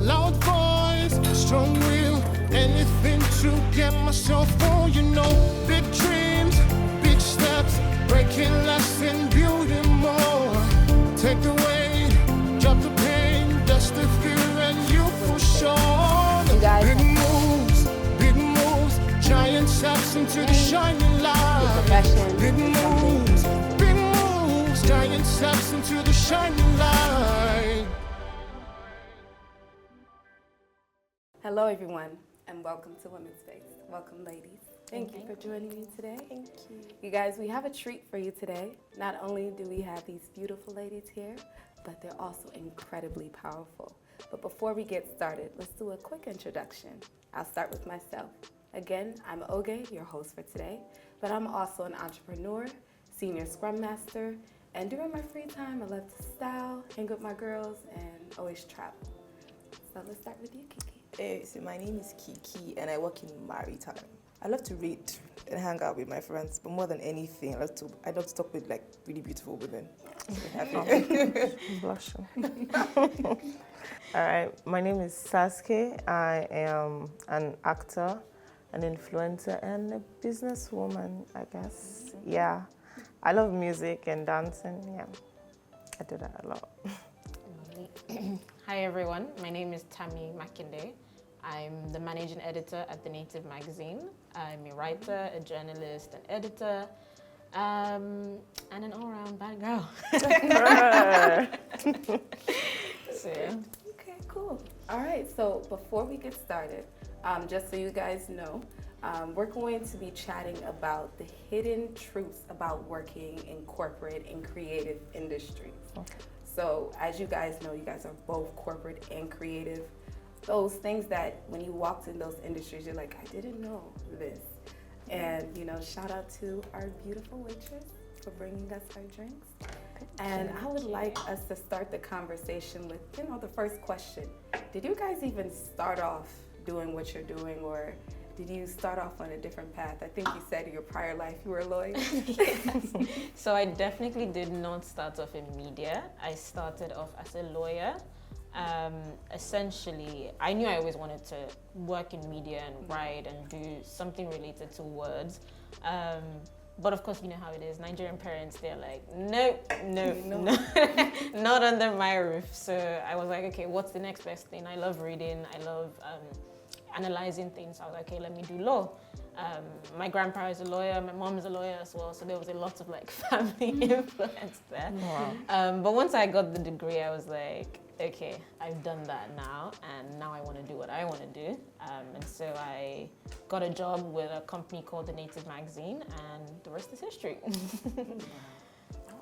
Loud voice, strong will, anything to get myself on, you know. Big dreams, big steps, breaking less and building more. Take the weight, drop the pain, dust the fear and you push on. You guys Big moves, giant steps into the shining light. Profession. Big moves, giant steps into the shining light. Hello, everyone, and welcome to Women's Space. Welcome, ladies. Thank you for joining me today. Thank you. You guys, we have a treat for you today. Not only do we have these beautiful ladies here, but they're also incredibly powerful. But before we get started, let's do a quick introduction. I'll start with myself. Again, I'm Oge, your host for today, but I'm also an entrepreneur, senior scrum master, and during my free time, I love to style, hang with my girls, and always travel. So let's start with you, Kiki. Hey, so my name is Kiki and I work in maritime. I love to read and hang out with my friends, but more than anything, I love to talk with like really beautiful women. Blushing. All right, my name is Sasuke. I am an actor, an influencer, and a businesswoman, I guess. Yeah, I love music and dancing. Yeah, I do that a lot. Hi everyone, my name is Tammy Makinde. I'm the managing editor at The Native magazine. I'm a writer, a journalist, an editor, and an all-around bad girl. So, yeah. Okay, cool. All right, so before we get started, just so you guys know, we're going to be chatting about the hidden truths about working in corporate and creative industries. Okay. So as you guys know, you guys are both corporate and creative. Those things that when you walked in those industries, you're like, I didn't know this. And, you know, shout out to our beautiful waitress for bringing us our drinks. And I would like us to start the conversation with, you know, the first question. Did you guys even start off doing what you're doing, or did you start off on a different path? I think you said in your prior life you were a lawyer. So I definitely did not start off in media. I started off as a lawyer. Essentially, I knew I always wanted to work in media and write and do something related to words. But of course, you know how it is. Nigerian parents, they're like, no, not under my roof. So I was like, okay, what's the next best thing? I love reading. I love analyzing things. I was like, okay, let me do law. My grandpa is a lawyer, my mom is a lawyer as well, so there was a lot of like family influence there. Wow. But once I got the degree, I was like, okay, I've done that now, and now I want to do what I want to do. And so I got a job with a company called The Native magazine, and the rest is history.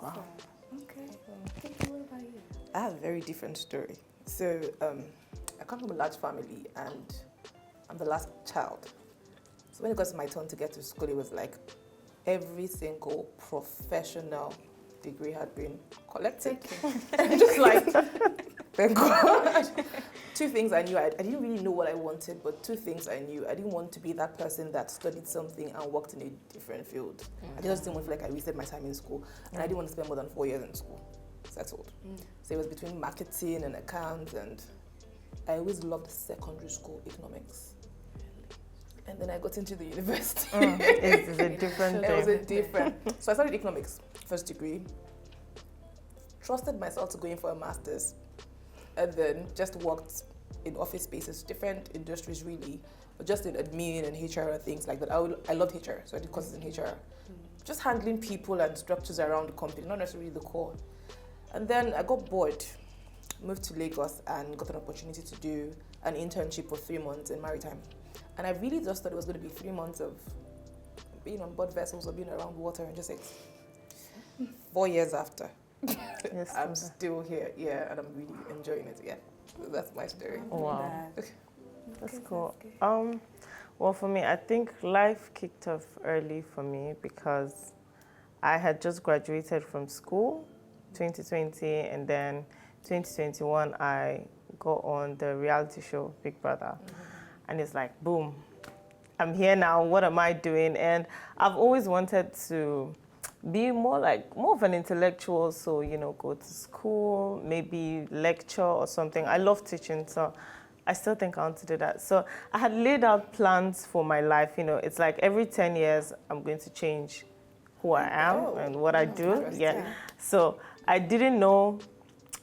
Wow. Okay. What about you? I have a very different story. So I come from a large family and I'm the last child. So when it got to my turn to get to school, it was like every single professional degree had been collected. And just like, thank God. Two things I knew. I didn't really know what I wanted, but two things I knew. I didn't want to be that person that studied something and worked in a different field. I just didn't want to feel like I wasted my time in school. And I didn't want to spend more than 4 years in school. Settled. So it was between marketing and accounts, and I always loved secondary school economics. And then I got into the university. It's a different thing. It was a different. So I started economics, first degree. Trusted myself to go in for a master's, and then just worked in office spaces, different industries really, but just in admin and HR and things like that. I loved HR, so I did courses in HR. Just handling people and structures around the company, not necessarily the core. And then I got bored, moved to Lagos and got an opportunity to do an internship for 3 months in maritime. And I really just thought it was going to be 3 months of being on board vessels or being around water, and just like 4 years after, Yes, I'm still here, yeah, and I'm really enjoying it, yeah. So that's my story. Wow. That's Okay, cool. Sasuke. Well, for me, I think life kicked off early for me because I had just graduated from school, 2020, and then 2021, I got on the reality show, Big Brother. And it's like, boom, I'm here now, what am I doing? And I've always wanted to be more of an intellectual, so, you know, go to school, maybe lecture or something. I love teaching, so I still think I want to do that. So I had laid out plans for my life. It's like every 10 years, I'm going to change who I am and what I do. Yeah. So I didn't know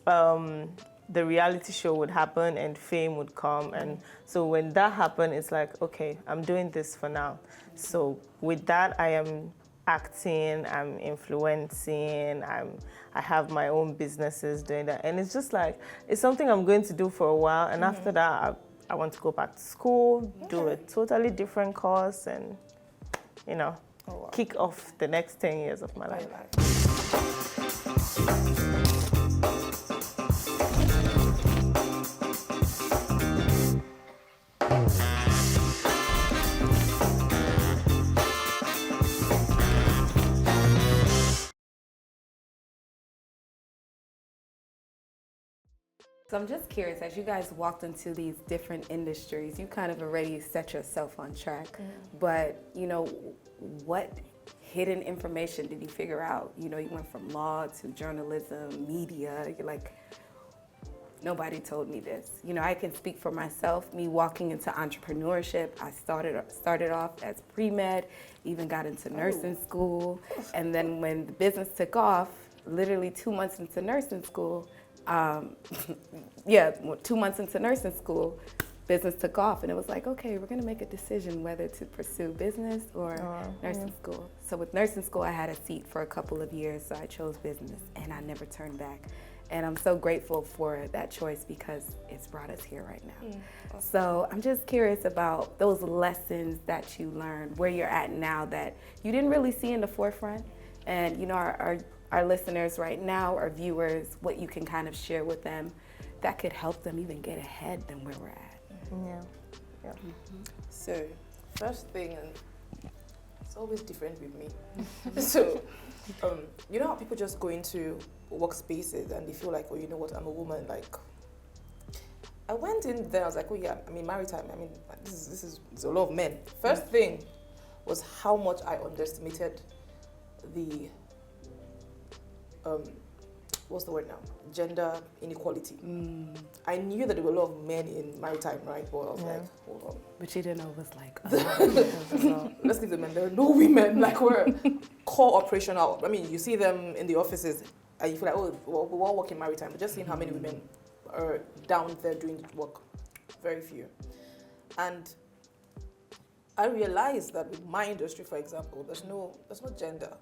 the reality show would happen and fame would come. And so when that happened, it's like, okay, I'm doing this for now. So with that, I am acting, I'm influencing, I have my own businesses doing that. And it's just like, it's something I'm going to do for a while. And after that, I want to go back to school, do a totally different course and, kick off the next 10 years of my life. So I'm just curious, as you guys walked into these different industries, you kind of already set yourself on track, but what hidden information did you figure out? You went from law to journalism, media, you're like, nobody told me this. I can speak for myself, me walking into entrepreneurship, I started off as pre-med, even got into nursing school, and then when the business took off, literally 2 months into nursing school, 2 months into nursing school, business took off, and it was like, okay, we're gonna make a decision whether to pursue business or nursing school. So with nursing school, I had a seat for a couple of years, so I chose business, and I never turned back. And I'm so grateful for that choice because it's brought us here right now. So I'm just curious about those lessons that you learned, where you're at now that you didn't really see in the forefront, and our listeners right now, our viewers, what you can kind of share with them that could help them even get ahead than where we're at. Yeah. So, first thing, and it's always different with me. So, you know how people just go into workspaces and they feel like, oh, you know what, I'm a woman. Like, I went in there, I was like, oh yeah, maritime. This is a lot of men. First thing was how much I underestimated the what's the word now? Gender inequality. I knew that there were a lot of men in maritime, right? But I was like, hold on. But you didn't know it was like, let's leave the men. There are no women. Like, we're core operational. You see them in the offices and you feel like, oh, we all work in maritime. But just seeing how many women are down there doing work, very few. And I realized that with my industry, for example, there's no gender.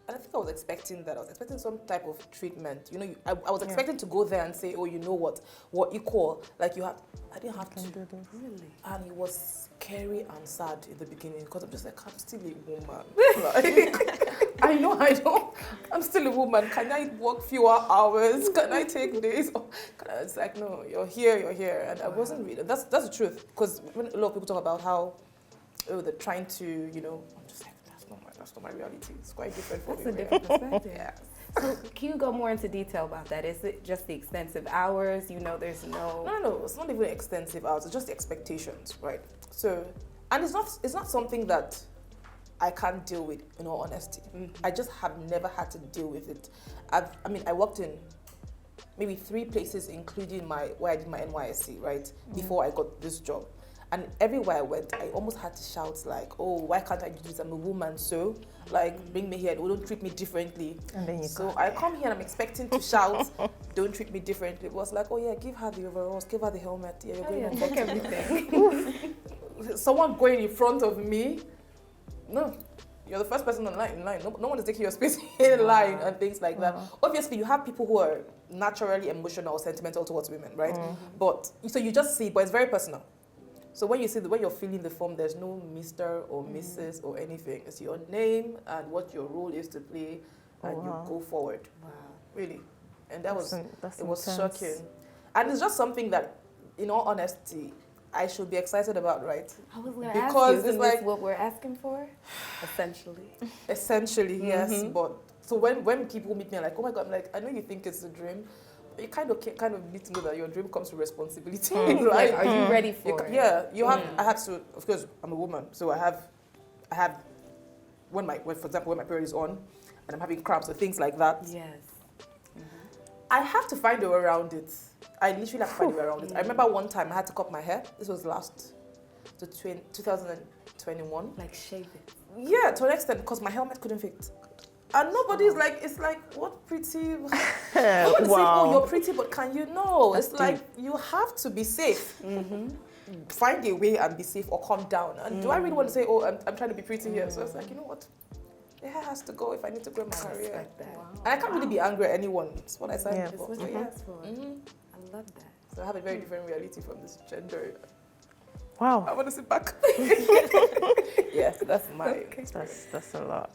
And I think I was expecting that. I was expecting some type of treatment. I was expecting to go there and say, oh, you know what, we're equal. Like I didn't have to. Really? And it was scary and sad in the beginning because I'm just like, I'm still a woman. I know I'm still a woman. Can I work fewer hours? Can I take days? It's like, no, you're here. And I wasn't really, that's the truth. Because when a lot of people talk about how, they're trying to, I'm just like, that's not my reality. It's quite different for me. That's a different perspective. Yeah. So can you go more into detail about that? Is it just the extensive hours? There's no... No, it's not even extensive hours. It's just the expectations, right? So, and it's not something that I can't deal with, in all honesty. I just have never had to deal with it. I worked in maybe 3 places, including where I did my NYSC, right? Before I got this job. And everywhere I went, I almost had to shout like, oh, why can't I do this? I'm a woman, so bring me here. Don't treat me differently. And then I come here and I'm expecting to shout, don't treat me differently. It was like, oh yeah, give her the overalls, give her the helmet. Yeah, you're going to take everything. Someone going in front of me, no, you're the first person in line. No one is taking your space in line and things like that. Obviously, you have people who are naturally emotional or sentimental towards women, right? But so you just see, but it's very personal. So when you're filling the form, there's no Mr. or Mrs. or anything. It's your name and what your role is to play, and you go forward. Wow. Really. And it was shocking. And it's just something that, in all honesty, I should be excited about, right? I was going to ask you, isn't this what we're asking for? Essentially, yes. But so when people meet me, I'm like, oh my God, I'm like, I know you think it's a dream. You kind of need to know that your dream comes with responsibility. Right? Like, are you ready for it? Yeah, you have. I have to. Of course, I'm a woman, so I have. For example, when my period is on, and I'm having cramps or things like that. Yes. I have to find a way around it. I literally had to find a way around it. I remember one time I had to cut my hair. This was last to 2021. Like shave it. Yeah, to an extent, because my helmet couldn't fit. And nobody's like, it's like, what pretty? Nobody's saying, oh, you're pretty, but can you? No, it's like, you have to be safe. Find a way and be safe or calm down. And do I really want to say, oh, I'm trying to be pretty here? So it's like, you know what? The hair has to go if I need to grow my career. Respect that. Wow. And I can't really be angry at anyone. It's what I signed It's for. what So, you yeah. asked for. I love that. So I have a very different reality from this gender. Wow. I want to sit back. Yes, that's my experience. That's a lot.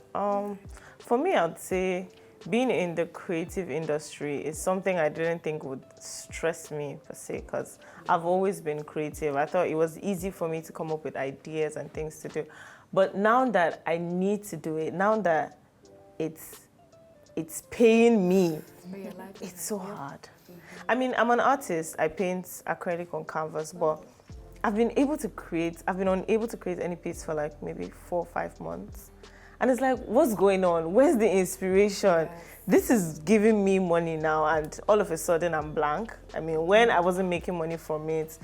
For me, I'd say being in the creative industry is something I didn't think would stress me per se, because I've always been creative. I thought it was easy for me to come up with ideas and things to do. But now that I need to do it, now that it's paying me, it's so hard. I mean, I'm an artist. I paint acrylic on canvas, but I've been unable to create any piece for like maybe 4 or 5 months. And it's like, what's going on? Where's the inspiration? Yes. This is giving me money now, and all of a sudden I'm blank. I mean, when I wasn't making money from it,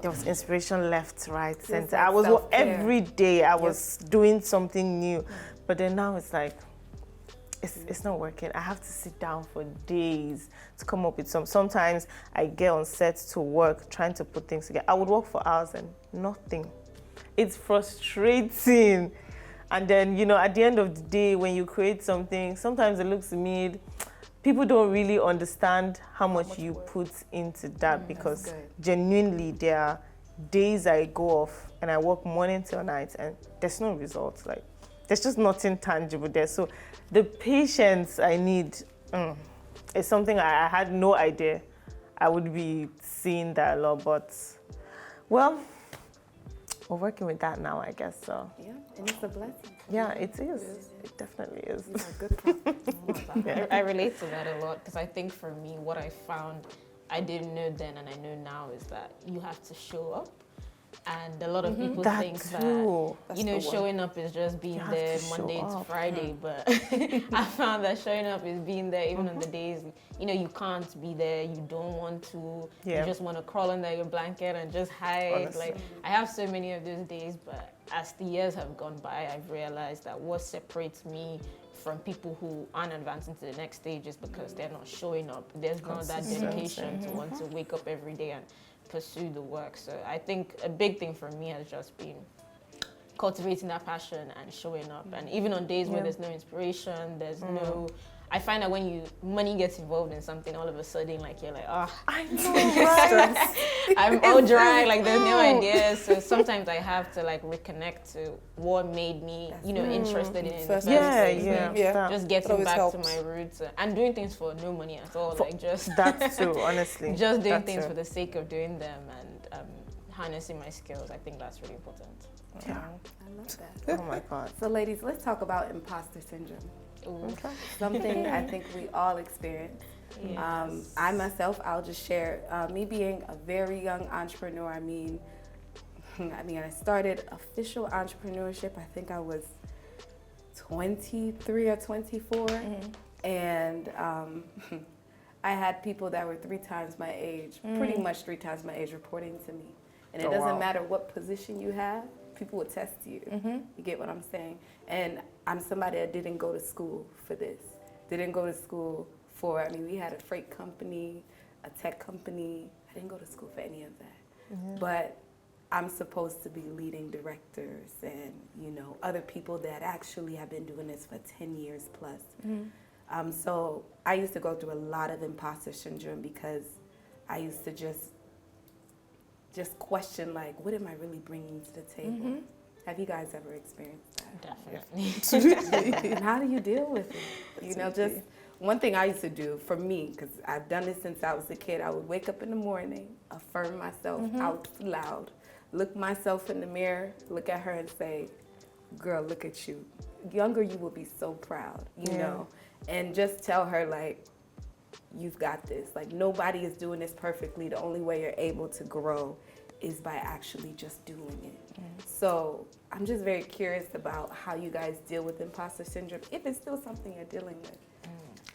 there was inspiration left, right, center. like I was self-care. every day I was doing something new. But then now it's like, it's not working. I have to sit down for days to come up with sometimes I get on set to work trying to put things together. I would work for hours and nothing. It's frustrating. And then, you know, at the end of the day, when you create something, sometimes it looks mid. People don't really understand how much you put into that, because genuinely there are days I go off and I work morning till night and there's no results. Like, there's just nothing tangible there. So the patience I need is something I had no idea I would be seeing that a lot. But, well, we're working with that now, I guess. So Yeah, and it's a blessing. yeah, it is. It definitely is. You are good practice. I relate to that a lot, because I think for me, what I found I didn't know then and I know now is that you have to show up. And a lot of people That think too. that, you know, showing up is just being have there to show Monday to up. Friday. But I found that showing up is being there even on the days, you know, you can't be there, you don't want to, Yeah. you just want to crawl under your blanket and just hide. Honestly. Like, I have so many of those days, but as the years have gone by, I've realized that what separates me from people who aren't advancing to the next stage is because they're not showing up. There's not that dedication to want to wake up every day and pursue the work. So I think a big thing for me has just been cultivating that passion and showing up. And even on days where there's no inspiration, there's no... I find that when money gets involved in something, all of a sudden, like, you're like, I know, right? I'm all dry, like there's no ideas. So sometimes I have to like reconnect to what made me, you know, interested in it. First Yeah. Just getting always back helps. to my roots and doing things for no money at all. Like just That too, honestly. just doing That things too. for the sake of doing them and harnessing my skills. I think that's really important. Yeah. I love that. Oh my God. So ladies, let's talk about imposter syndrome. Ooh. Something I think we all experience. Yes. I myself, I'll just share, me being a very young entrepreneur, I mean, I started official entrepreneurship, I think I was 23 or 24. And I had people that were 3 times my age, pretty much 3 times my age reporting to me. And it doesn't matter what position you have, people will test you. You get what I'm saying? And I'm somebody that didn't go to school for this. Didn't go to school for, we had a freight company, a tech company. I didn't go to school for any of that. But I'm supposed to be leading directors and, you know, other people that actually have been doing this for 10 years plus. So I used to go through a lot of imposter syndrome because I used to just question, like, what am I really bringing to the table? Have you guys ever experienced that? Definitely. And how do you deal with it? You know, just one thing I used to do for me, because I've done this since I was a kid, I would wake up in the morning, affirm myself out loud, look myself in the mirror, look at her and say, girl, look at you. Younger, you will be so proud, you know? And just tell her, like, you've got this. Like, nobody is doing this perfectly. The only way you're able to grow is by actually just doing it. So I'm just very curious about how you guys deal with imposter syndrome, if it's still something you're dealing with.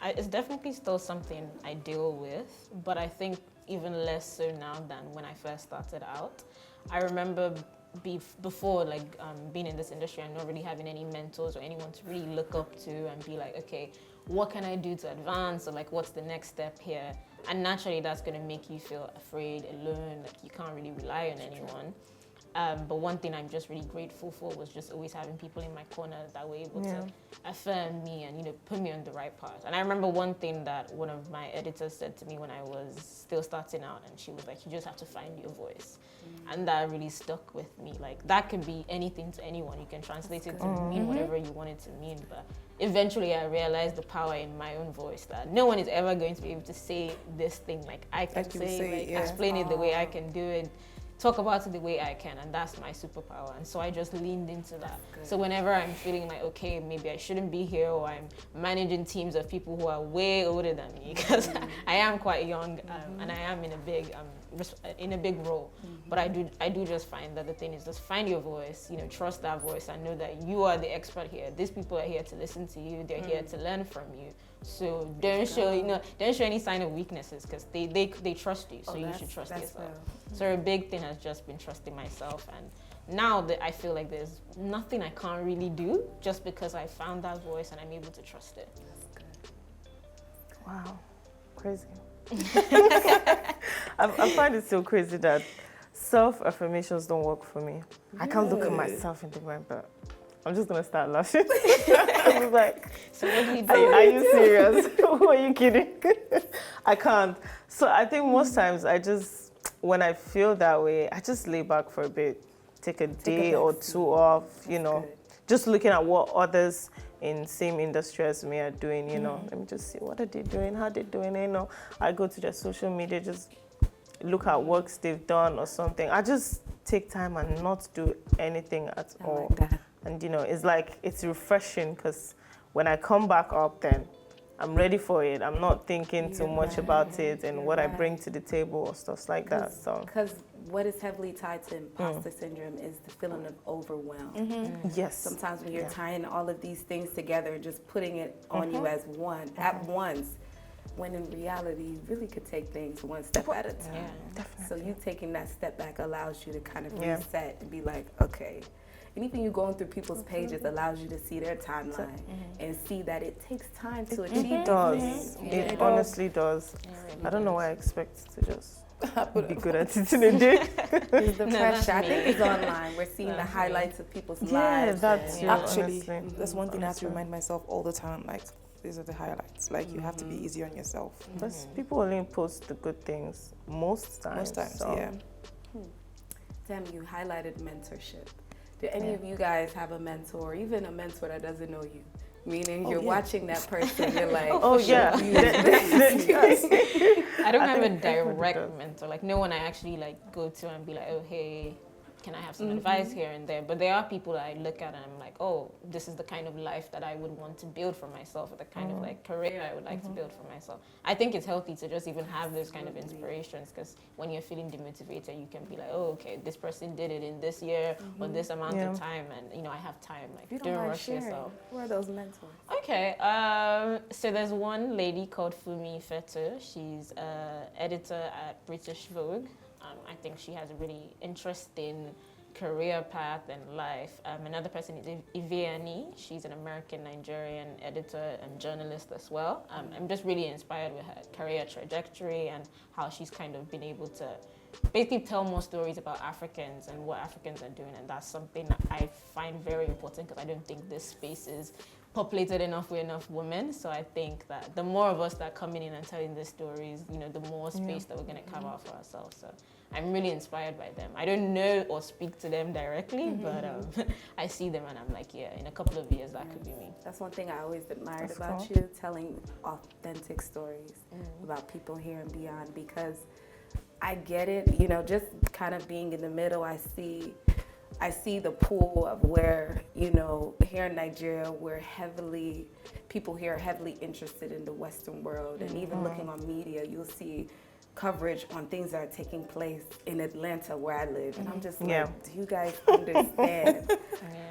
It's definitely still something I deal with, but I think even less so now than when I first started out. I remember before being in this industry and not really having any mentors or anyone to really look up to and be like, okay, what can I do to advance, or like what's the next step here? And naturally that's going to make you feel afraid, alone, like you can't really rely on anyone. But one thing I'm just really grateful for was just always having people in my corner that were able to affirm me and, you know, put me on the right path. And I remember one thing that one of my editors said to me when I was still starting out, and she was like, you just have to find your voice. And that really stuck with me. Like, that could be anything to anyone. You can translate it to mean whatever you want it to mean. But eventually I realized the power in my own voice, that no one is ever going to be able to say this thing like I can say, explain it the way I can do it, talk about it the way I can, and that's my superpower. And so I just leaned into that. So whenever I'm feeling like, okay, maybe I shouldn't be here, or I'm managing teams of people who are way older than me, because I am quite young, and I am in a big role. But I do just find that the thing is, just find your voice, you know, trust that voice, and know that you are the expert here. These people are here to listen to you. They're here to learn from you. So don't show any sign of weaknesses, because they trust you. So you should trust yourself. So a big thing has just been trusting myself, and now that I feel like there's nothing I can't really do, just because I found that voice and I'm able to trust it. That's good. Wow, crazy. I find it so crazy that self-affirmations don't work for me. I can't look at myself in the mirror, but I'm just gonna start laughing. I was like, so what do you do? Are you serious? Are you kidding? I can't. So I think most times when I feel that way, I just lay back for a bit, take a day or two off, you know, just looking at what others in same industry as me are doing, you know. Let me just see, what are they doing, how they're doing it, you know. I go to their social media, just look at works they've done or something. I just take time and not do anything at all. Like that. And, you know, it's like, it's refreshing, because when I come back up, then I'm ready for it. I'm not thinking too much about it and what I bring to the table or stuff like that. So, because what is heavily tied to imposter syndrome is the feeling of overwhelm. yes. Sometimes when you're tying all of these things together and just putting it on you as one at once, when in reality you really could take things one step at a time. Definitely. So you taking that step back allows you to kind of reset and be like, okay. And even you going through people's pages allows you to see their timeline and see that it takes time to achieve. It does. It honestly does. I don't know why I expect to just be good at it in a day. It's the pressure. I think it's online. We're seeing the highlights of people's lives. That's true, Actually, honestly. that's one thing I have to remind myself all the time. Like, these are the highlights. Like, you have to be easy on yourself. Because people only post the good things most times. Most times, so. yeah. Tammy, you highlighted mentorship. Do any of you guys have a mentor, even a mentor that doesn't know you? Meaning you're watching that person, you're like, oh yeah. I don't have a direct mentor, like no one I actually like go to and be like, oh hey, can I have some advice here and there? But there are people that I look at and I'm like, oh, this is the kind of life that I would want to build for myself, or the kind of like career I would like to build for myself. I think it's healthy to just even have those kind of inspirations, because when you're feeling demotivated, you can be like, oh, okay, this person did it in this year or this amount of time, and you know, I have time. Like, you don't rush yourself. Who are those mentors? Okay, so there's one lady called Fumi Fetu. She's an editor at British Vogue. I think she has a really interesting career path and life. Another person is Iveani. She's an American-Nigerian editor and journalist as well. I'm just really inspired with her career trajectory and how she's kind of been able to basically tell more stories about Africans and what Africans are doing, and that's something that I find very important, because I don't think this space is populated enough with enough women. So I think that the more of us that are coming in and telling these stories, you know, the more space that we're going to carve out for ourselves. So I'm really inspired by them. I don't know or speak to them directly, but I see them and I'm like, yeah, in a couple of years that could be me. That's one thing I always admired about you, telling authentic stories about people here and beyond, because I get it, you know, just kind of being in the middle, I see the pool of where, you know, here in Nigeria, people here are heavily interested in the Western world. And even looking on media, you'll see coverage on things that are taking place in Atlanta, where I live. And I'm just like, do you guys understand?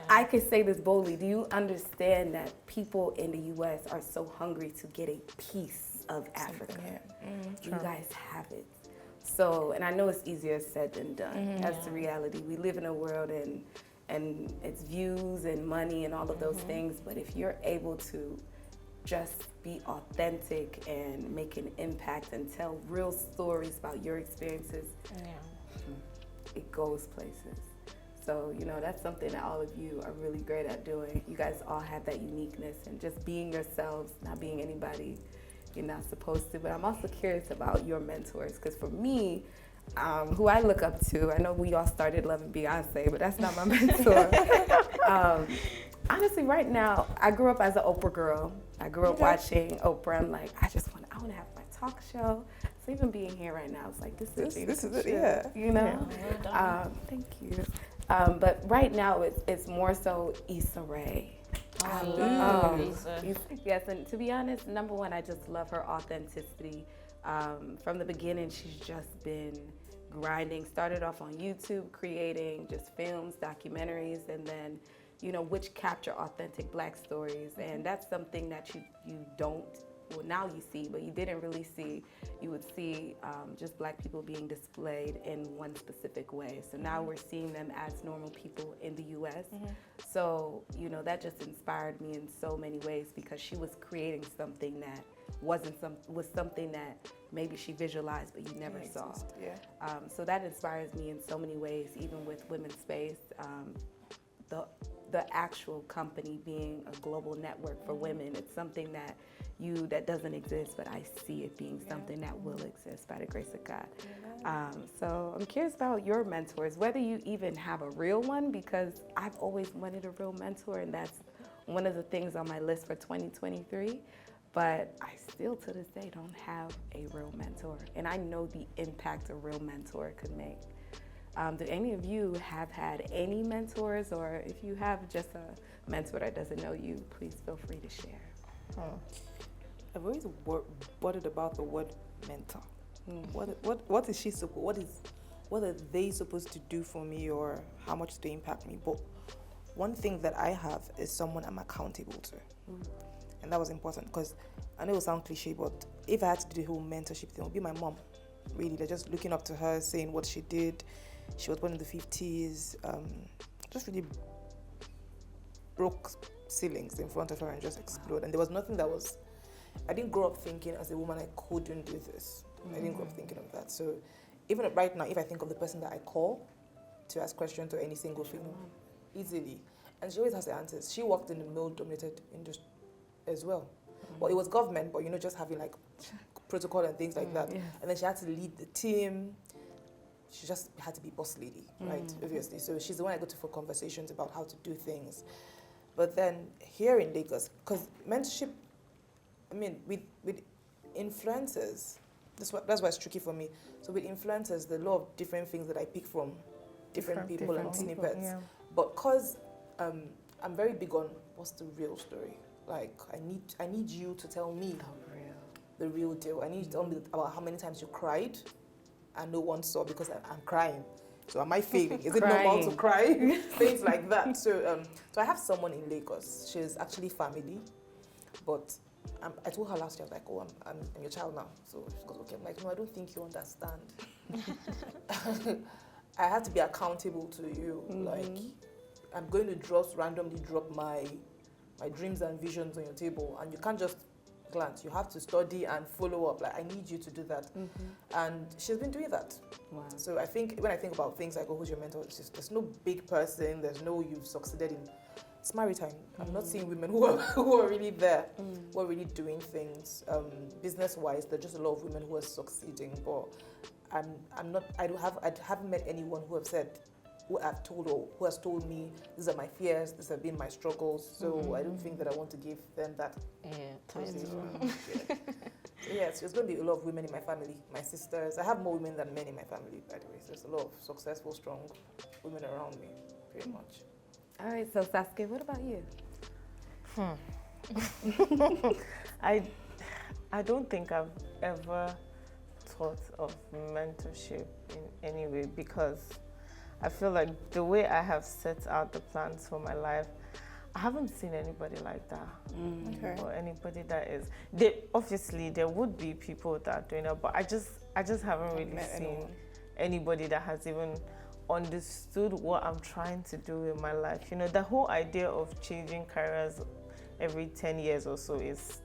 I can say this boldly. Do you understand that people in the U.S. are so hungry to get a piece of Africa? You guys have it. So, and I know it's easier said than done. That's the reality. We live in a world and it's views and money and all of those things. But if you're able to just be authentic and make an impact and tell real stories about your experiences, it goes places. So, you know, that's something that all of you are really great at doing. You guys all have that uniqueness and just being yourselves, not being anybody you're not supposed to. But I'm also curious about your mentors, because for me, who I look up to, I know we all started loving Beyonce, but that's not my mentor. Honestly, right now, I grew up as an Oprah girl. I grew up watching Oprah. I'm like, I want to have my talk show. So even being here right now, it's like, this is it, yeah. You know? Yeah. Thank you. But right now, it's more so Issa Rae. I love Issa. Yes, and to be honest, number one, I just love her authenticity. From the beginning, she's just been grinding. Started off on YouTube, creating just films, documentaries, and then, you know, which capture authentic Black stories. And that's something that you don't, well, now you see, but you didn't really see. You would see just Black people being displayed in one specific way. So now we're seeing them as normal people in the U.S. So, you know, that just inspired me in so many ways, because she was creating something that was something that maybe she visualized but you never saw. Yeah. So that inspires me in so many ways, even with Women's Space. The actual company being a global network for women, it's something that doesn't exist, but I see it being something that will exist by the grace of God. So I'm curious about your mentors, whether you even have a real one, because I've always wanted a real mentor, and that's one of the things on my list for 2023. But I still, to this day, don't have a real mentor, and I know the impact a real mentor could make. Do any of you have had any mentors, or if you have just a mentor that doesn't know you, please feel free to share. I've always worried about the word mentor. What is she supposed? What are they supposed to do for me, or how much do they impact me? But one thing that I have is someone I'm accountable to, and that was important, because I know it will sound cliche, but if I had to do the whole mentorship thing, it would be my mom. Really, they're just looking up to her, saying what she did. She was born in the 50s, just really broke ceilings in front of her and just exploded. And there was nothing I didn't grow up thinking as a woman I couldn't do this. I didn't grow up thinking of that. So even right now, if I think of the person that I call to ask questions or any single thing, easily. And she always has the answers. She worked in the male-dominated industry as well. Well, it was government, but, you know, just having like protocol and things like that. Yeah. And then she had to lead the team. She just had to be boss lady, right? Obviously. So she's the one I go to for conversations about how to do things. But then here in Lagos, because mentorship, I mean, with influencers, that's why it's tricky for me. So with influencers, there are a lot of different things that I pick from different people and snippets. Yeah. But because I'm very big on what's the real story. Like, I need you to tell me the real deal. I need you to tell me about how many times you cried and no one saw because I'm crying. So am I failing? Is it normal to cry? Things like that. So I have someone in Lagos. She's actually family, but I told her last year, I was like, oh, I'm your child now. So she goes, okay. I'm like, no, I don't think you understand. I have to be accountable to you. Like, I'm going to randomly drop my dreams and visions on your table, and you can't just glance. You have to study and follow up. Like, I need you to do that. And she's been doing that. Wow. So I think when I think about things like, oh, who's your mentor? There's no big person. There's no you've succeeded in. It's maritime. I'm not seeing women who are really there, who are really doing things. Business-wise, there's just a lot of women who are succeeding. But I haven't met anyone who has told me these are my fears, these have been my struggles. So I don't think that I want to give them that. Yes, there's going to be a lot of women in my family, my sisters. I have more women than men in my family, by the way. So there's a lot of successful, strong women around me, pretty much. All right, so Sasuke, what about you? I don't think I've ever thought of mentorship in any way, because I feel like the way I have set out the plans for my life, I haven't seen anybody like that. Or anybody that is. Obviously, there would be people that are doing it, but I just haven't really met seen anyone. anybody that has even understood what I'm trying to do in my life. You know, the whole idea of changing careers every 10 years or so is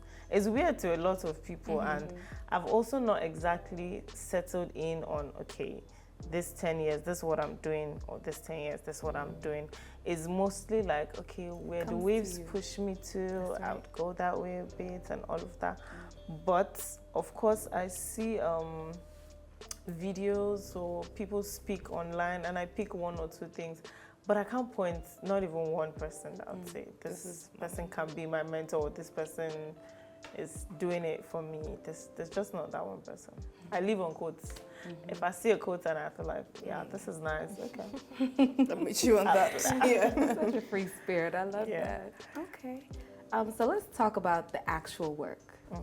weird to a lot of people, and I've also not exactly settled in on, okay, this 10 years, this is what I'm doing, or this 10 years, this is what I'm doing. Is mostly like, okay, where the Comes to waves you. push me to, That's I right. would go that way a bit and all of that. But of course, I see videos or people speak online, and I pick one or two things, but I can't point not even one person that I would say this person can be my mentor, or this person is doing it for me. There's just not that one person. I live on quotes. If I see a quote and I feel like, yeah, this is nice, okay. I'll meet you on that. Yeah. Such a free spirit. I love Yeah. that. Okay. So let's talk about the actual work.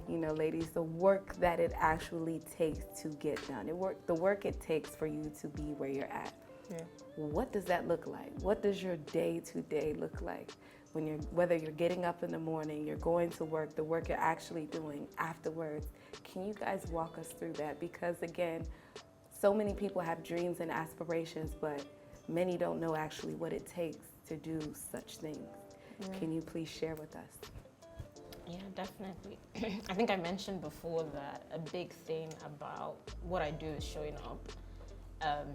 You know, ladies, the work that it actually takes to get done. The work it takes for you to be where you're at. Yeah. What does that look like? What does your day-to-day look like? Whether you're getting up in the morning, you're going to work, the work you're actually doing afterwards. Can you guys walk us through that? Because again, so many people have dreams and aspirations, but many don't know actually what it takes to do such things. Can you please share with us? Yeah, definitely. I think I mentioned before that a big thing about what I do is showing up.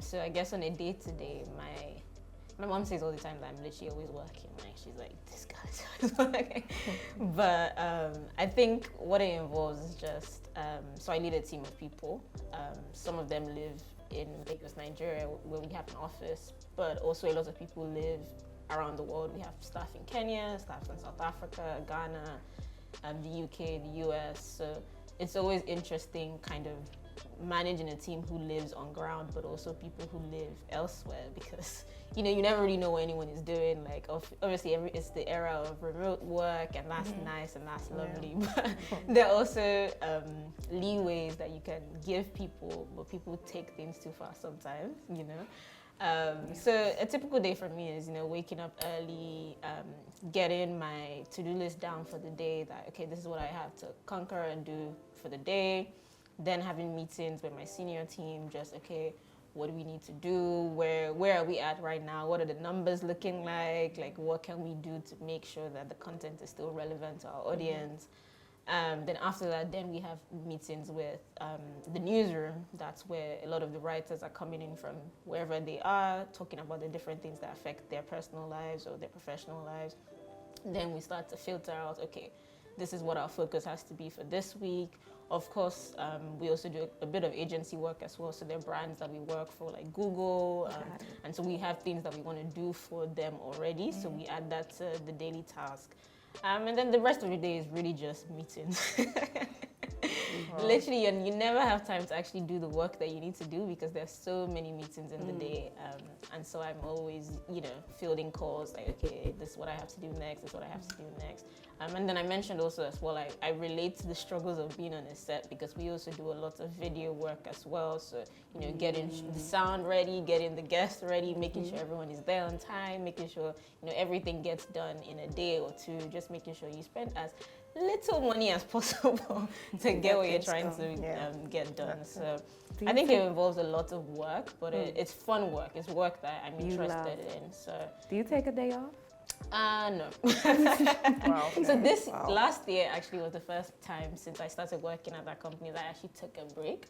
So I guess on a day-to-day, my mom says all the time that I'm literally always working. Like, she's like, this guy's always working. But I think what it involves is just, so I lead a team of people. Some of them live in Lagos, Nigeria, where we have an office, but also a lot of people live around the world. We have staff in Kenya, staff in South Africa, Ghana, the UK, the US. So it's always interesting kind of managing a team who lives on ground, but also people who live elsewhere, because you know, you never really know what anyone is doing. Like, obviously it's the era of remote work, and that's nice and that's lovely, but there are also leeways that you can give people, but people take things too far sometimes, you know. So a typical day for me is, you know, waking up early, getting my to-do list down for the day, that, okay, this is what I have to conquer and do for the day. Then having meetings with my senior team, just, okay, what do we need to do? Where are we at right now? What are the numbers looking like? Like, what can we do to make sure that the content is still relevant to our audience? Then after that, then we have meetings with the newsroom. That's where a lot of the writers are coming in from wherever they are, talking about the different things that affect their personal lives or their professional lives. Then we start to filter out, okay, this is what our focus has to be for this week. Of course, we also do a bit of agency work as well. So there are brands that we work for, like Google. And so we have things that we want to do for them already. So we add that to the daily task. And then the rest of the day is really just meetings. Literally, and you never have time to actually do the work that you need to do, because there's so many meetings in the day. And so I'm always, you know, fielding calls like, okay, this is what I have to do next, this is what I have to do next. And then I mentioned also as well, I relate to the struggles of being on a set, because we also do a lot of video work as well. So, you know, getting the sound ready, getting the guests ready, making sure everyone is there on time, making sure, you know, everything gets done in a day or two, just making sure you spend as little money as possible to get what you're trying to get done. So I think it involves a lot of work, but it's fun work. It's work that I'm interested in. So do you take a day off? No. Wow. So this last year actually was the first time since I started working at that company that I actually took a break.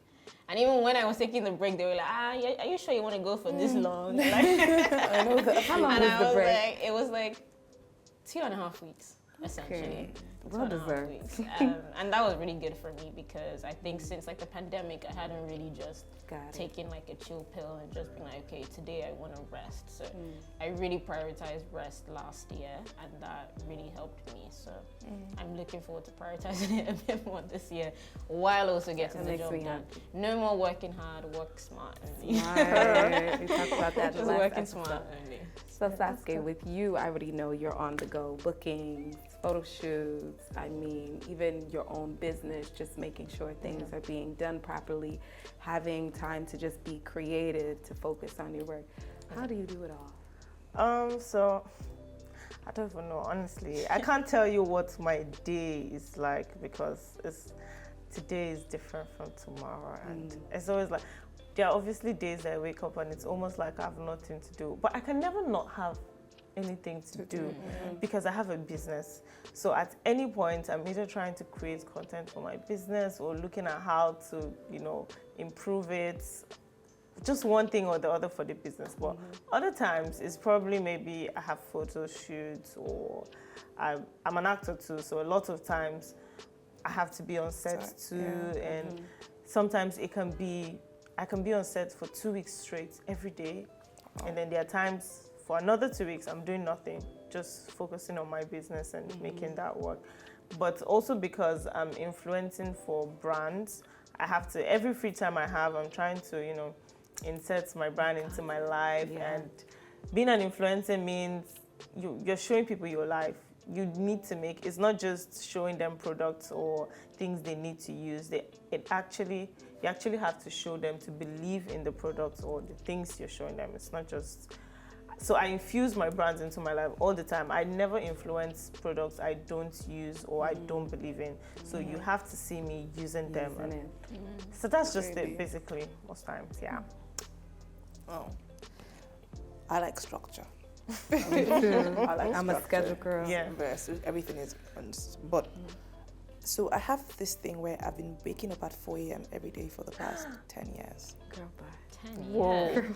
And even when I was taking the break, they were like, are you sure you want to go for this long? Like, I know that. How long and was I the was break? like, it was like 2.5 weeks, essentially. Okay. Well 2.5 deserved. weeks. And that was really good for me, because I think since like the pandemic, I hadn't really just taken like a chill pill and just been like, okay, today I want to rest. So I really prioritized rest last year, and that really helped me. So I'm looking forward to prioritizing it a bit more this year, while also getting the job done. No more working hard, work smart only. Right. We talked about that. Just working smart only. So Sasuke, with you, I already know you're on the go, bookings, photo shoots, I mean, even your own business, just making sure things are being done properly, having time to just be creative, to focus on your work. How do you do it all? So I don't even know, honestly. I can't tell you what my day is like, because today is different from tomorrow. And it's always like, there are obviously days that I wake up and it's almost like I have nothing to do. But I can never not have anything to do because I have a business. So at any point, I'm either trying to create content for my business or looking at how to, improve it. Just one thing or the other for the business. But other times, it's probably maybe I have photo shoots or I'm an actor too. So a lot of times I have to be on set too. And sometimes I can be on set for 2 weeks straight every day. And then there are times for another 2 weeks, I'm doing nothing, just focusing on my business and making that work. But also because I'm influencing for brands, I have to, every free time I have, I'm trying to, insert my brand into my life. And being an influencer means you're showing people your life. You need to it's not just showing them products or things they need to use. You actually have to show them to believe in the products or the things you're showing them. It's not just... So I infuse my brands into my life all the time. I never influence products I don't use or I don't believe in. So you have to see me using them. So that's just it, basically, most times, yeah. Oh, I like structure. I'm a schedule girl. Yeah. So everything is, but so I have this thing where I've been waking up at 4 a.m. every day for the past 10 years. Girl, bye. 10 Whoa. years.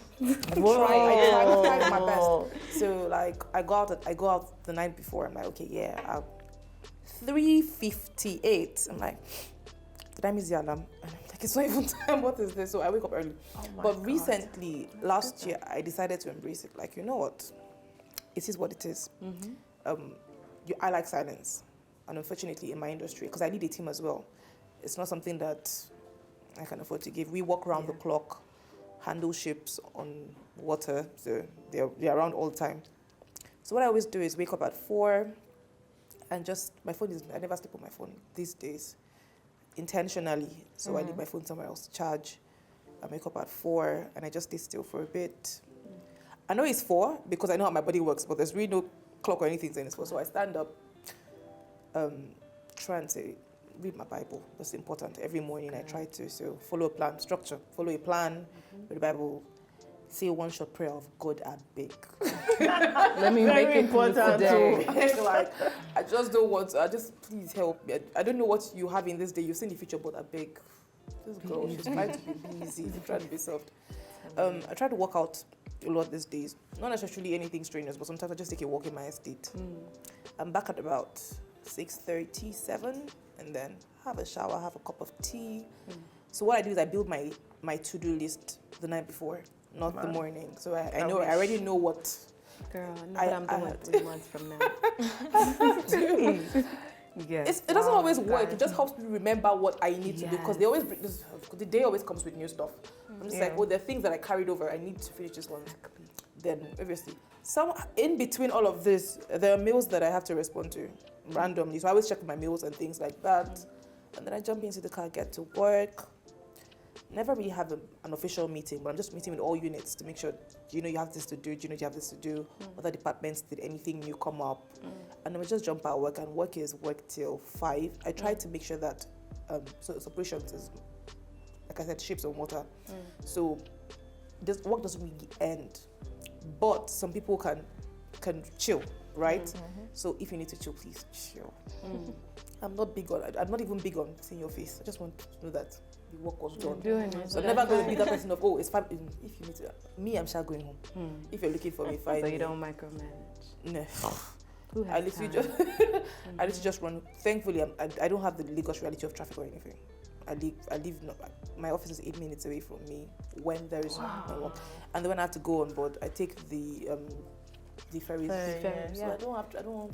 I try my best. So like I go out the night before. I'm like, okay, yeah. 3:58. I'm like, did I miss the alarm? And I'm like, it's not even time. What is this? So I wake up early. But recently, last year, I decided to embrace it. Like, you know what? It is what it is. I like silence. And unfortunately, in my industry, because I lead a team as well, it's not something that I can afford to give. We work around the clock, handle ships on water, so they're around all the time. So what I always do is wake up at 4 and I never sleep on my phone these days, intentionally. So I leave my phone somewhere else to charge. I wake up at 4 and I just stay still for a bit. I know it's 4 because I know how my body works, but there's really no clock or anything saying it's 4. So I stand up, try and read my Bible. That's important. Every morning I try to follow a plan, structure, follow a plan, read the Bible, say one short prayer of God, I beg. Let me make it important today. Like, I just don't want to, please help me. I don't know what you have in this day. You've seen the future, but I beg. This girl, she's trying to be busy, trying to be soft. I try to work out a lot these days. Not necessarily anything strenuous, but sometimes I just take a walk in my estate. I'm back at about 6:30, 7, and then have a shower, have a cup of tea. So what I do is I build my to-do list the night before, not the morning. So I already know what. Girl, I know what I'm doing 3 months from now. Yes. It doesn't always work. It just helps me remember what I need to do, because they always the day always comes with new stuff. I'm just like, there are things that I carried over. I need to finish this one. Then obviously, in between all of this, there are mails that I have to respond to randomly. So I always check my mails and things like that. And then I jump into the car, get to work. Never really have an official meeting, but I'm just meeting with all units to make sure, you have this to do, you have this to do, other departments, did anything new come up? And then we just jump out of work, and work till 5. I try to make sure that, so operations is, like I said, ships on water. So this work doesn't really end, but some people can chill, right? So if you need to chill, please chill. I'm not even big on seeing your face. I just want to know that the work was done. So I'm never going to be that person of, it's 5. If you need to, me, I'm sure going home. If you're looking for me, fine. So you don't micromanage. No. Who has I literally just run. Thankfully, I don't have the Lagos reality of traffic or anything. I live my office is 8 minutes away from me when there is no work. And then when I have to go on board, I take the ferries. So I don't have to.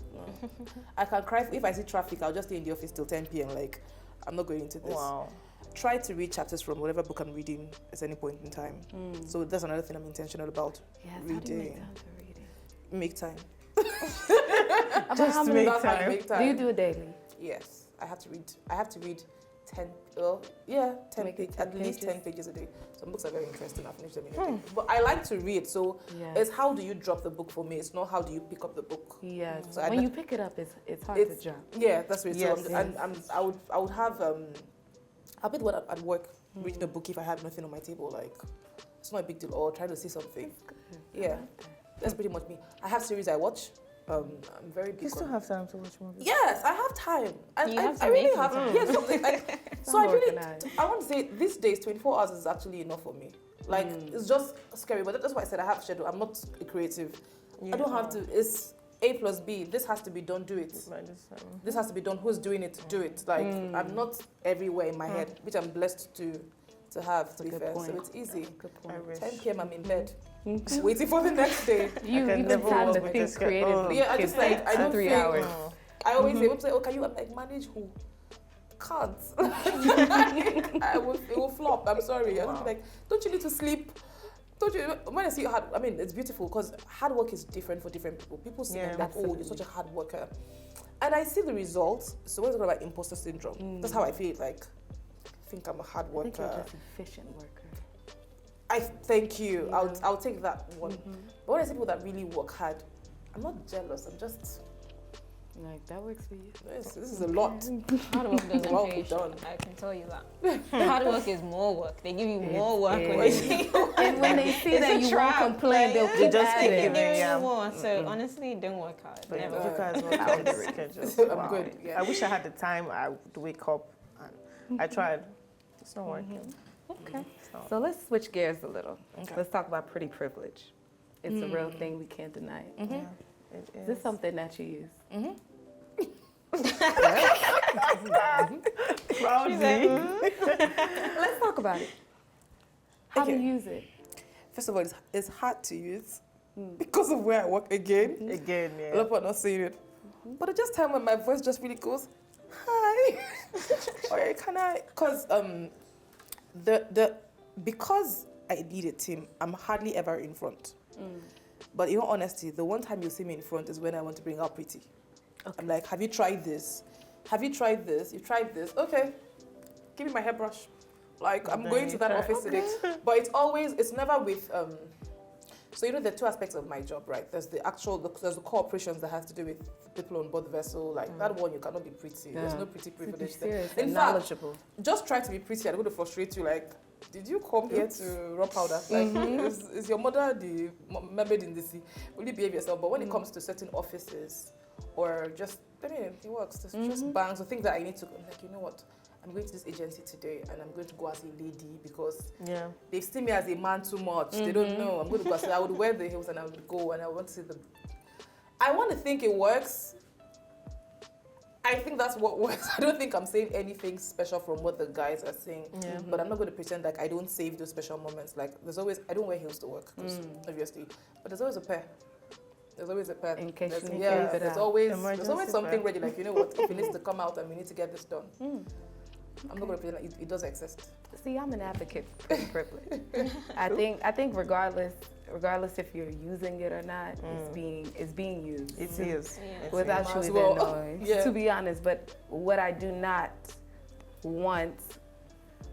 I can cry if I see traffic. I'll just stay in the office till 10 p.m. Like, I'm not going into this. Wow. Try to read chapters from whatever book I'm reading at any point in time. So that's another thing I'm intentional about. Reading. How do you make time for reading? Make time. Just make time. Do you do it daily? Yes, I have to read 10. Well, yeah, 10 pages, at least 10 pages a day. Some books are very interesting. I finish them in a day. But I like to read, so it's how do you drop the book for me? It's not how do you pick up the book. Yeah. So when you pick it up, it's hard to drop. Yeah, that's right. Yes. So I would have I'll be the one at work reading a book if I have nothing on my table. Like, it's not a big deal. Or trying to see something. Yeah, that's pretty much me. I have series I watch. I'm very big. You still have time to watch movies? Yes, I have time. And You have to I really make have. time. Yeah, something like, so I really, organized. I want to say these days, 24 hours is actually enough for me. Like, it's just scary. But that's why I said I have schedule. I'm not a creative. I don't have to. It's A plus B. This has to be done. Do it. This has to be done. Who's doing it? Do it. Like, I'm not everywhere in my head, which I'm blessed to have, to be fair. So it's easy. Good point. 10 p.m. I'm in bed, waiting for the next day. You can even never time work to with think this guy. creatively. Yeah, I just like, I don't 3 think, hours. I always say, people say, oh, can you like manage who? Can't. It will flop. I'm sorry. I'm like, don't you need to sleep? Don't you? When I see hard, I mean, it's beautiful because hard work is different for different people. People see it like, oh, you're such a hard worker, and I see the results. So when it's about imposter syndrome, that's how I feel. Like, I think I'm a hard worker. I think you're just efficient worker. I thank you. Yeah. I'll take that one. But when I see people that really work hard, I'm not jealous. I'm just like, that works for you. This is a lot. Hard work doesn't Well pay. done. I can tell you that. Hard work is more work. They give you more work when is. they see And when they see that you won't complain, they'll keep just keep adding. giving you more. So honestly, don't work hard. But Never. you guys work out the schedule. I'm good. Yeah. I wish I had the time. I would wake up and I tried. It's not working. Okay. So let's switch gears a little. Okay. Let's talk about pretty privilege. It's a real thing. We can't deny it. Yeah, it Is this something that you use? Proudly. Let's talk about it. How do you use it? First of all, it's hard to use because of where I work again. Again, A lot of people are not saying it. But at just time when my voice just really goes, hi. Or can I? Because because I lead a team, I'm hardly ever in front. But in all honesty, the one time you see me in front is when I want to bring out pretty. Okay. I'm like, have you tried this? Have you tried this? You tried this? Okay, give me my hairbrush. Like, I'm going to that office today. But it's never with, so you know there are two aspects of my job, right? There's the core operations that has to do with people on board the vessel. Like, that one, you cannot be pretty. There's no pretty privilege there. In fact, knowledgeable. Just try to be pretty. I'm going to frustrate you. Like, did you come here to rub powder? Like, is your mother the mermaid in the sea? Will you behave yourself? But when it comes to certain offices, or just, I mean, it works. Just banks or things that I need to, I'm like, you know what? I'm going to this agency today and I'm going to go as a lady because they see me as a man too much. They don't know. I'm going to go. So I would wear the heels and I would go and I want to see I want to think it works. I think that's what works. I don't think I'm saying anything special from what the guys are saying. But I'm not going to pretend like I don't save those special moments. Like, I don't wear heels to work, obviously. But there's always a pair. There's always a pair. In case you need there's always something ready. Like, you know what? If it needs to come out and we need to get this done. I'm not going to pretend like it does exist. See, I'm an advocate for privilege. I think regardless if you're using it or not, it's being used. It is. Without you even knowing. To be honest, but what I do not want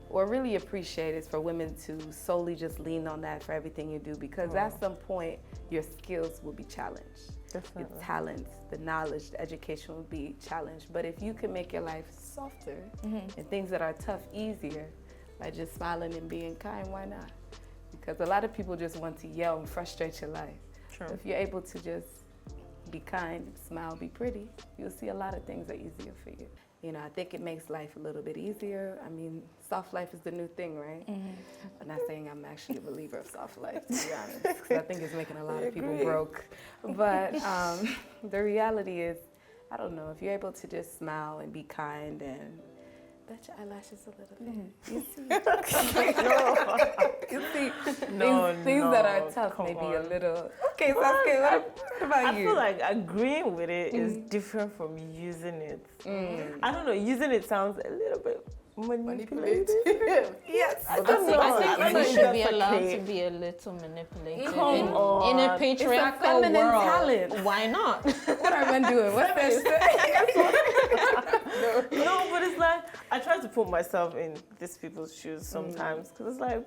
or really appreciate is for women to solely just lean on that for everything you do, because at some point your skills will be challenged. Definitely. Your talents, the knowledge, the education will be challenged. But if you can make your life softer and things that are tough easier by just smiling and being kind, why not? Because a lot of people just want to yell and frustrate your life. True. If you're able to just be kind, smile, be pretty, you'll see a lot of things are easier for you. You know, I think it makes life a little bit easier. I mean, soft life is the new thing, right? I'm not saying I'm actually a believer of soft life, to be honest, because I think it's making a lot of people broke. But the reality is, I don't know, if you're able to just smile and be kind and bet your eyelashes a little bit. You see, things that are tough may be a little. Okay, Sasuke, what about you? I feel like agreeing with it is different from using it. I don't know, using it sounds a little bit manipulative. Yes, I think you should be allowed to be a little manipulative in a patriarchal world. Talent. Why not? What are men doing? What's this? No, but it's like, I try to put myself in these people's shoes sometimes, because it's like,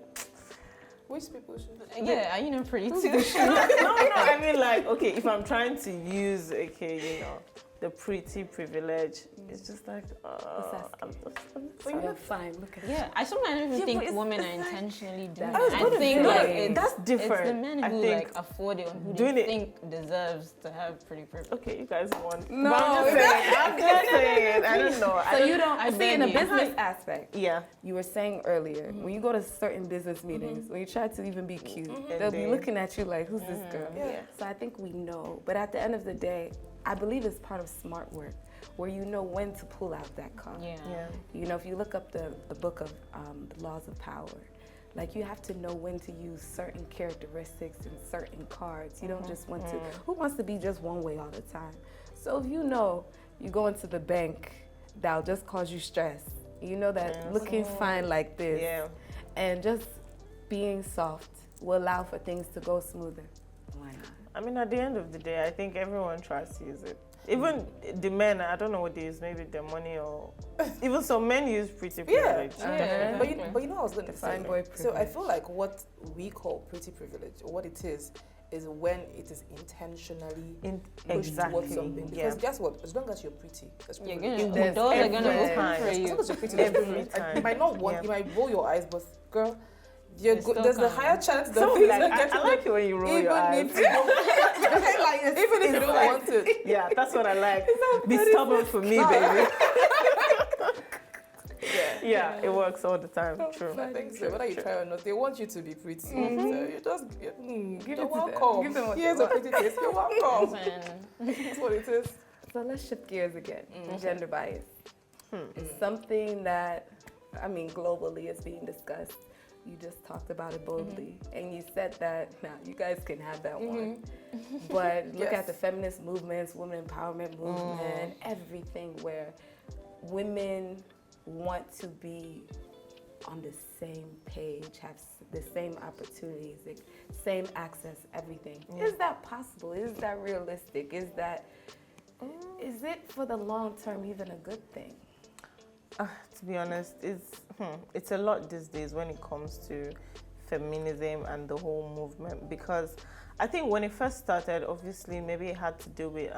which people's shoes? Yeah, you know, pretty too. no, I mean like, okay, if I'm trying to use, the pretty privilege. It's just like, that I'm But you look fine. Look at Yeah, I sometimes even Yeah, but think it's- women it's are like- intentionally doing That's it. I what it think is. like That's it's different. the men I who think like afford it or who doing they it- think deserves to have pretty privilege. okay, you guys want. No, But I'm just saying. I don't know. So you don't I see in the beg you. business aspect. Yeah. You were saying earlier, when you go to certain business meetings, when you try to even be cute, they'll be then- looking at you like, who's this girl? Yeah. So I think we know. But at the end of the day, I believe it's part of smart work, where you know when to pull out that card. Yeah. Yeah. You know, if you look up the book of the laws of power, like you have to know when to use certain characteristics and certain cards. You don't just want to, who wants to be just one way all the time? So if you know you go into the bank, that'll just cause you stress. You know that looking fine like this Yeah. and just being soft will allow for things to go smoother. Why not? I mean, at the end of the day, I think everyone tries to use it. Even the men, I don't know what they use, maybe their money or... Even some men use pretty privilege. Yeah. But you know what I was going to say. Fine boy So I privilege. feel like what we call pretty privilege, or what it is when it is intentionally pushed towards something. Because guess what? As long as you're pretty, that's You're privilege. gonna, There's the doors are gonna every open time. for As you. long as you're pretty, that's Every privilege. time. You might not want, Yeah. you might roll your eyes, but girl, you're It's good. still There's a coming. higher chance that So, things like, are I getting like it when you roll your even eyes. if you don't, even if you don't want it. Yeah, that's what I like. Be stubborn for me, baby. Yeah, it works all the time. True. I think so. Whether you try or not, they want you to be pretty. So you just Give you're it to them. welcome. Give them what Here's they a pretty face. You're welcome. And That's what it is. So let's shift gears again. Gender bias. It's something that, I mean, globally is being discussed. You just talked about it boldly. And you said that, now you guys can have that one. But look Yes. at the feminist movements, women empowerment movement, everything where women want to be on the same page, have the same opportunities, the same access, everything. Is that possible? Is that realistic? Is it for the long term even a good thing? To be honest, it's a lot these days when it comes to feminism and the whole movement, because I think when it first started, obviously maybe it had to do with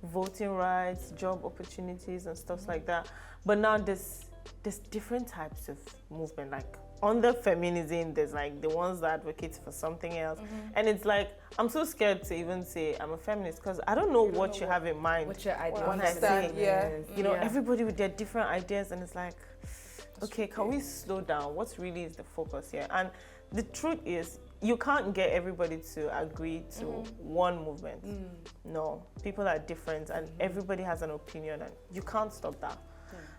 voting rights, job opportunities and stuff like that. But now there's different types of movement. Like under feminism, there's like the ones that advocate for something else. And it's like, I'm so scared to even say I'm a feminist because I don't know what you have in mind. What your idea Well, of understand, feminism yeah. is. You know, everybody with their different ideas, and it's like, okay, can we slow down? What really is the focus here? And the truth is, you can't get everybody to agree to one movement. No, people are different, and everybody has an opinion, and you can't stop that.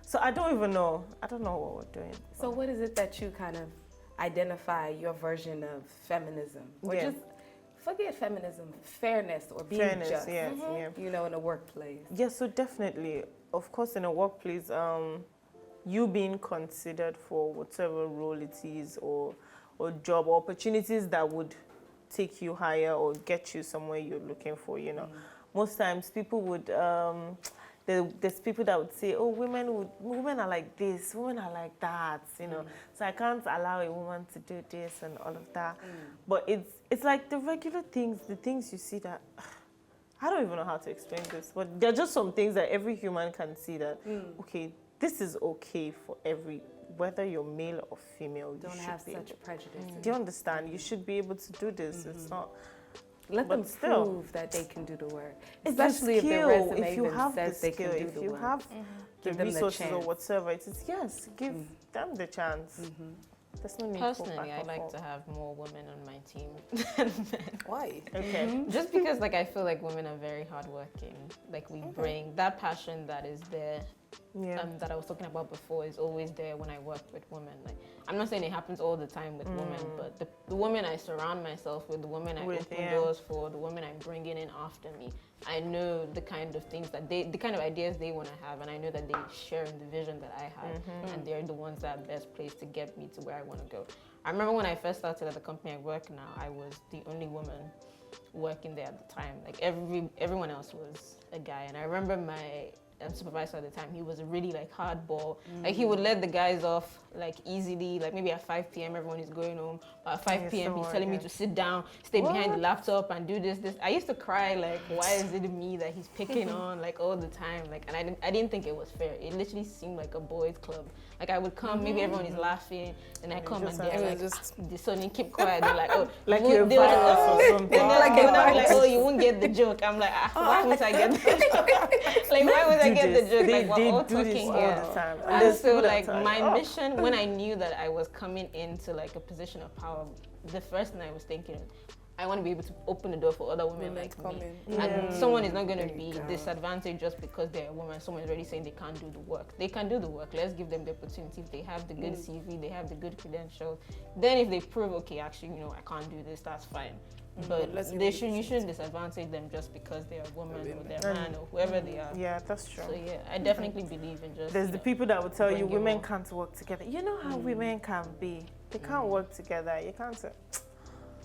So I don't even know. I don't know what we're doing. So what is it that you kind of identify your version of feminism? Or Yeah. just forget feminism, fairness or being Fairness, just, yes, yeah. you know, in a workplace. Yeah, so definitely, of course, in a workplace, you being considered for whatever role it is or job opportunities that would take you higher or get you somewhere you're looking for, you know. Most times people would, there's people that would say, oh, women are like this, women are like that, you know. So I can't allow a woman to do this and all of that. But it's like the regular things, the things you see that, I don't even know how to explain this, but there are just some things that every human can see that, okay, this is okay for whether you're male or female. Don't you have should be such prejudice. do you understand? You should be able to do this. It's not. Let But them still, prove that they can do the work. it's the Especially if their skill. resume If you even have the says they skill, can do if the you work. have the Give them the resources or chance. whatever it is, yes, give them the chance. There's no need for personally, back I and like forth. to have more women on my team than men. Why? Okay. Just because, like, I feel like women are very hardworking. Like, we bring that passion that is there, Yeah. that I was talking about before, is always there when I work with women. Like, I'm not saying it happens all the time with women, but the women I surround myself with, the women I With, open yeah. doors for, the women I'm bringing in after me, I know the kind of things that the kind of ideas they want to have, and I know that they share in the vision that I have, and they're the ones that are best placed to get me to where I want to go. I remember when I first started at the company I work now, I was the only woman working there at the time. Like everyone else was a guy, and I remember my supervisor at the time, he was a really like hardball. Like he would let the guys off like easily. Like maybe at 5 p.m. everyone is going home. But at 5 p.m. he's telling me to sit down, stay behind the laptop, and do this. I used to cry like, why is it me that he's picking on like all the time? Like, and I didn't think it was fair. It literally seemed like a boys' club. Like I would come, maybe everyone is laughing, and I come and they're like, the son keep quiet. They're like, oh, like you're they were like, or something. like, oh, you won't get the joke. I'm like, why would I get the joke? Like, why would I get the joke? Like, we're all talking here. All the time. And so, like, my mission, when I knew that I was coming into, like, a position of power, the first thing I was thinking, I want to be able to open the door for other women like me. And someone is not going to be disadvantaged just because they're a woman. Someone is already saying they can't do the work. They can do the work. Let's give them the opportunity. If they have the good CV, they have the good credentials. Then if they prove, okay, actually, you know, I can't do this, that's fine. But you shouldn't disadvantage them just because they're a woman or they're a man or whoever they are. Yeah, that's true. So yeah, I definitely believe in just. There's the people that will tell you women can't work together. You know how women can be. They can't work together. You can't say.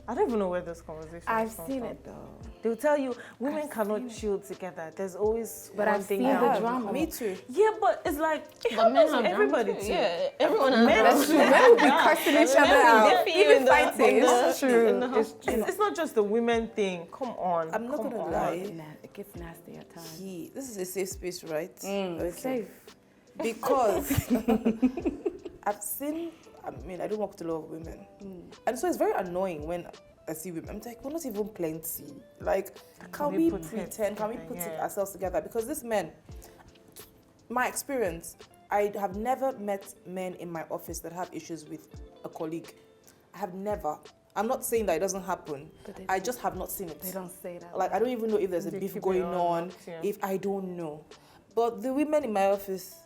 I don't even know where those conversations I've come seen from. it though. They'll tell you women cannot chill together. There's always But one I've thing seen that the will drama. come Me up. too. Yeah, but it's like it But men happens have to everybody drama too. Yeah, everyone has Men drama. too. Men will be cursing each other out. Even fighting. It's true. It's not just the women thing. Come on. I'm not come gonna on. lie. It gets nasty at times. This is a safe space, right? It's safe. Because I've seen, I mean, I don't work with a lot of women. And so it's very annoying when I see women. I'm like, we're not even plenty. Like, can we pretend? Can we put ourselves together? Because these men, my experience, I have never met men in my office that have issues with a colleague. I have never. I'm not saying that it doesn't happen. I just have not seen it. They don't say that. Like, I don't even know if there's a beef going on. If I don't know. But the women in my office,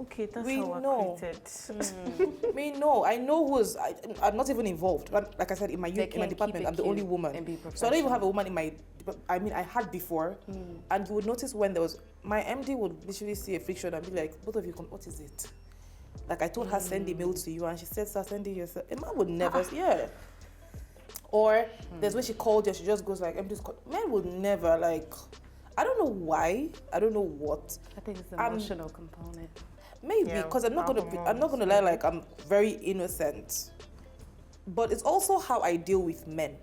okay, that's we how know. we're treated. We know. I know who's. I'm not even involved. Like I said, in my department, I'm the only woman. So I don't even have a woman in my. I mean, I had before, and you would notice when there was. My MD would literally see a friction and be like, "Both of you, what is it?" Like I told her, send the mail to you, and she said, "Sir, send it yourself." A man would never. Yeah. Or there's when she called you, she just goes like, "MD's called." Men would never like. I don't know why. I don't know what. I think it's the emotional component. Maybe because I'm not gonna lie, like I'm very innocent. But it's also how I deal with men.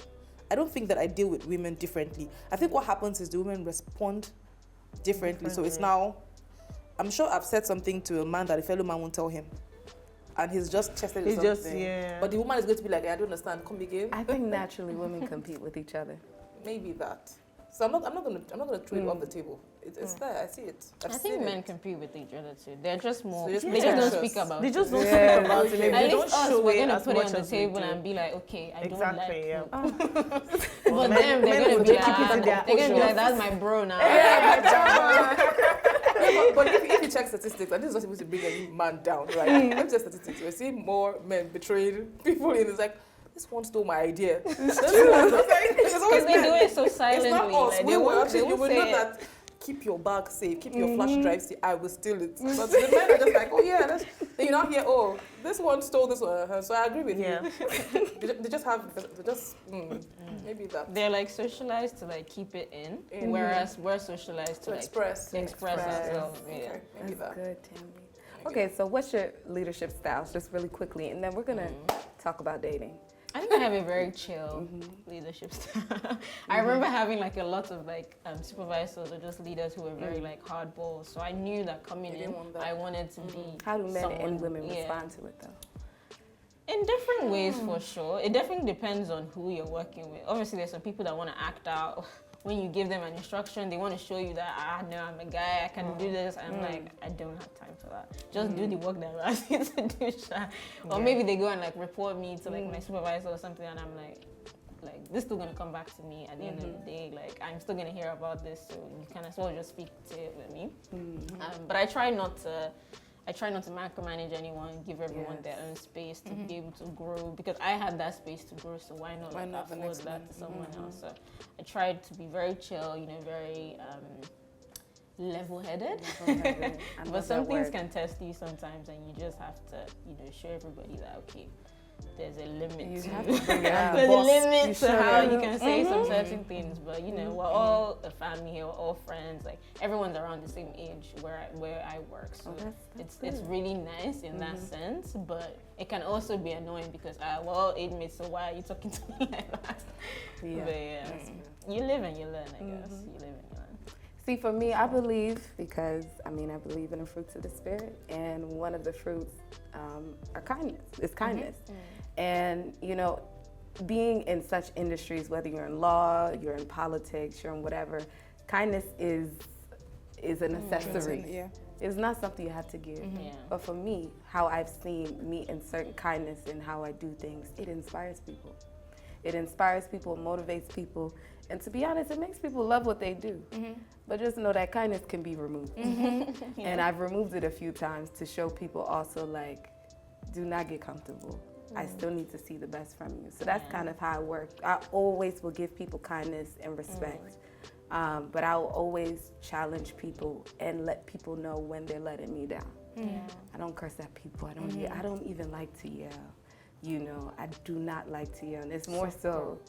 I don't think that I deal with women differently. I think what happens is the women respond differently. So it's now, I'm sure I've said something to a man that a fellow man won't tell him. And he's just chested something. But the woman is going to be like, I don't understand, come again. I think naturally women compete with each other. Maybe that. So I'm not gonna throw it off the table. It's there. I see it. I think men compete with each other too. They're just more. So they just don't speak about it. They just don't speak about it. Maybe At they don't least us, show we're it gonna as put much it on the as they table do. and be like, okay, I don't like you. But them, they're gonna be like, that's my bro now. But if you check statistics, and this is not supposed to bring any man down, right? If you check statistics, we're seeing more men betraying people in. It's like, this one stole my idea. Because they do it so silently. It's not us. Like, We will actually, you will know say that. Keep your bag safe. Keep your flash drive safe. I will steal it. But the men are just like, oh yeah, then you now hear, oh, this one stole this one. So I agree with you. They just have, maybe that. They're like socialized to like keep it in, whereas we're socialized to like express ourselves. Yeah. Okay, maybe That's that. good, Tammy. Okay, so what's your leadership styles, just really quickly, and then we're gonna talk about dating. I think I have a very chill leadership style. I remember having like a lot of like supervisors or just leaders who were very like hardballs. So I knew that coming in, I wanted to be. How do men and women respond to it though? In different ways, for sure. It definitely depends on who you're working with. Obviously, there's some people that want to act out. When you give them an instruction, they want to show you that, no, I'm a guy, I can do this. I'm like, I don't have time for that. Just do the work that I'm asking you to do, Sha. Or maybe they go and like report me to like my supervisor or something, and I'm like this is still gonna come back to me at the end of the day. Like, I'm still gonna hear about this, so you can as well just speak to it with me. But I try not to micromanage anyone, give everyone their own space to be able to grow, because I had that space to grow, so why not afford that to someone else? So I tried to be very chill, very level-headed. But some things can test you sometimes, and you just have to, show everybody that, okay, there's a limit You to have to bring it out. there's a limit You to should. how you can say some certain things, but you know, we're all a family here, we're all friends, like everyone's around the same age where I work, so it's really nice in that sense, but it can also be annoying because we're all age mates, so why are you talking to me like that? Yeah. But yeah, you live and you learn, I guess. You live and you learn. See, for me, I believe, because I believe in the fruits of the spirit, and one of the fruits are kindness. It's kindness, and you know, being in such industries, whether you're in law, you're in politics, you're in whatever, kindness is a necessary. Yeah. It's not something you have to give. Yeah. But for me, how I've seen me in certain kindness and how I do things, it inspires people. It inspires people, motivates people, and to be honest, it makes people love what they do. But just know that kindness can be removed. And I've removed it a few times to show people also, like, do not get comfortable. I still need to see the best from you. So that's kind of how I work. I always will give people kindness and respect. But I will always challenge people and let people know when they're letting me down. I don't curse at people. I don't even like to yell. You know, I do not like to yell. And it's more so,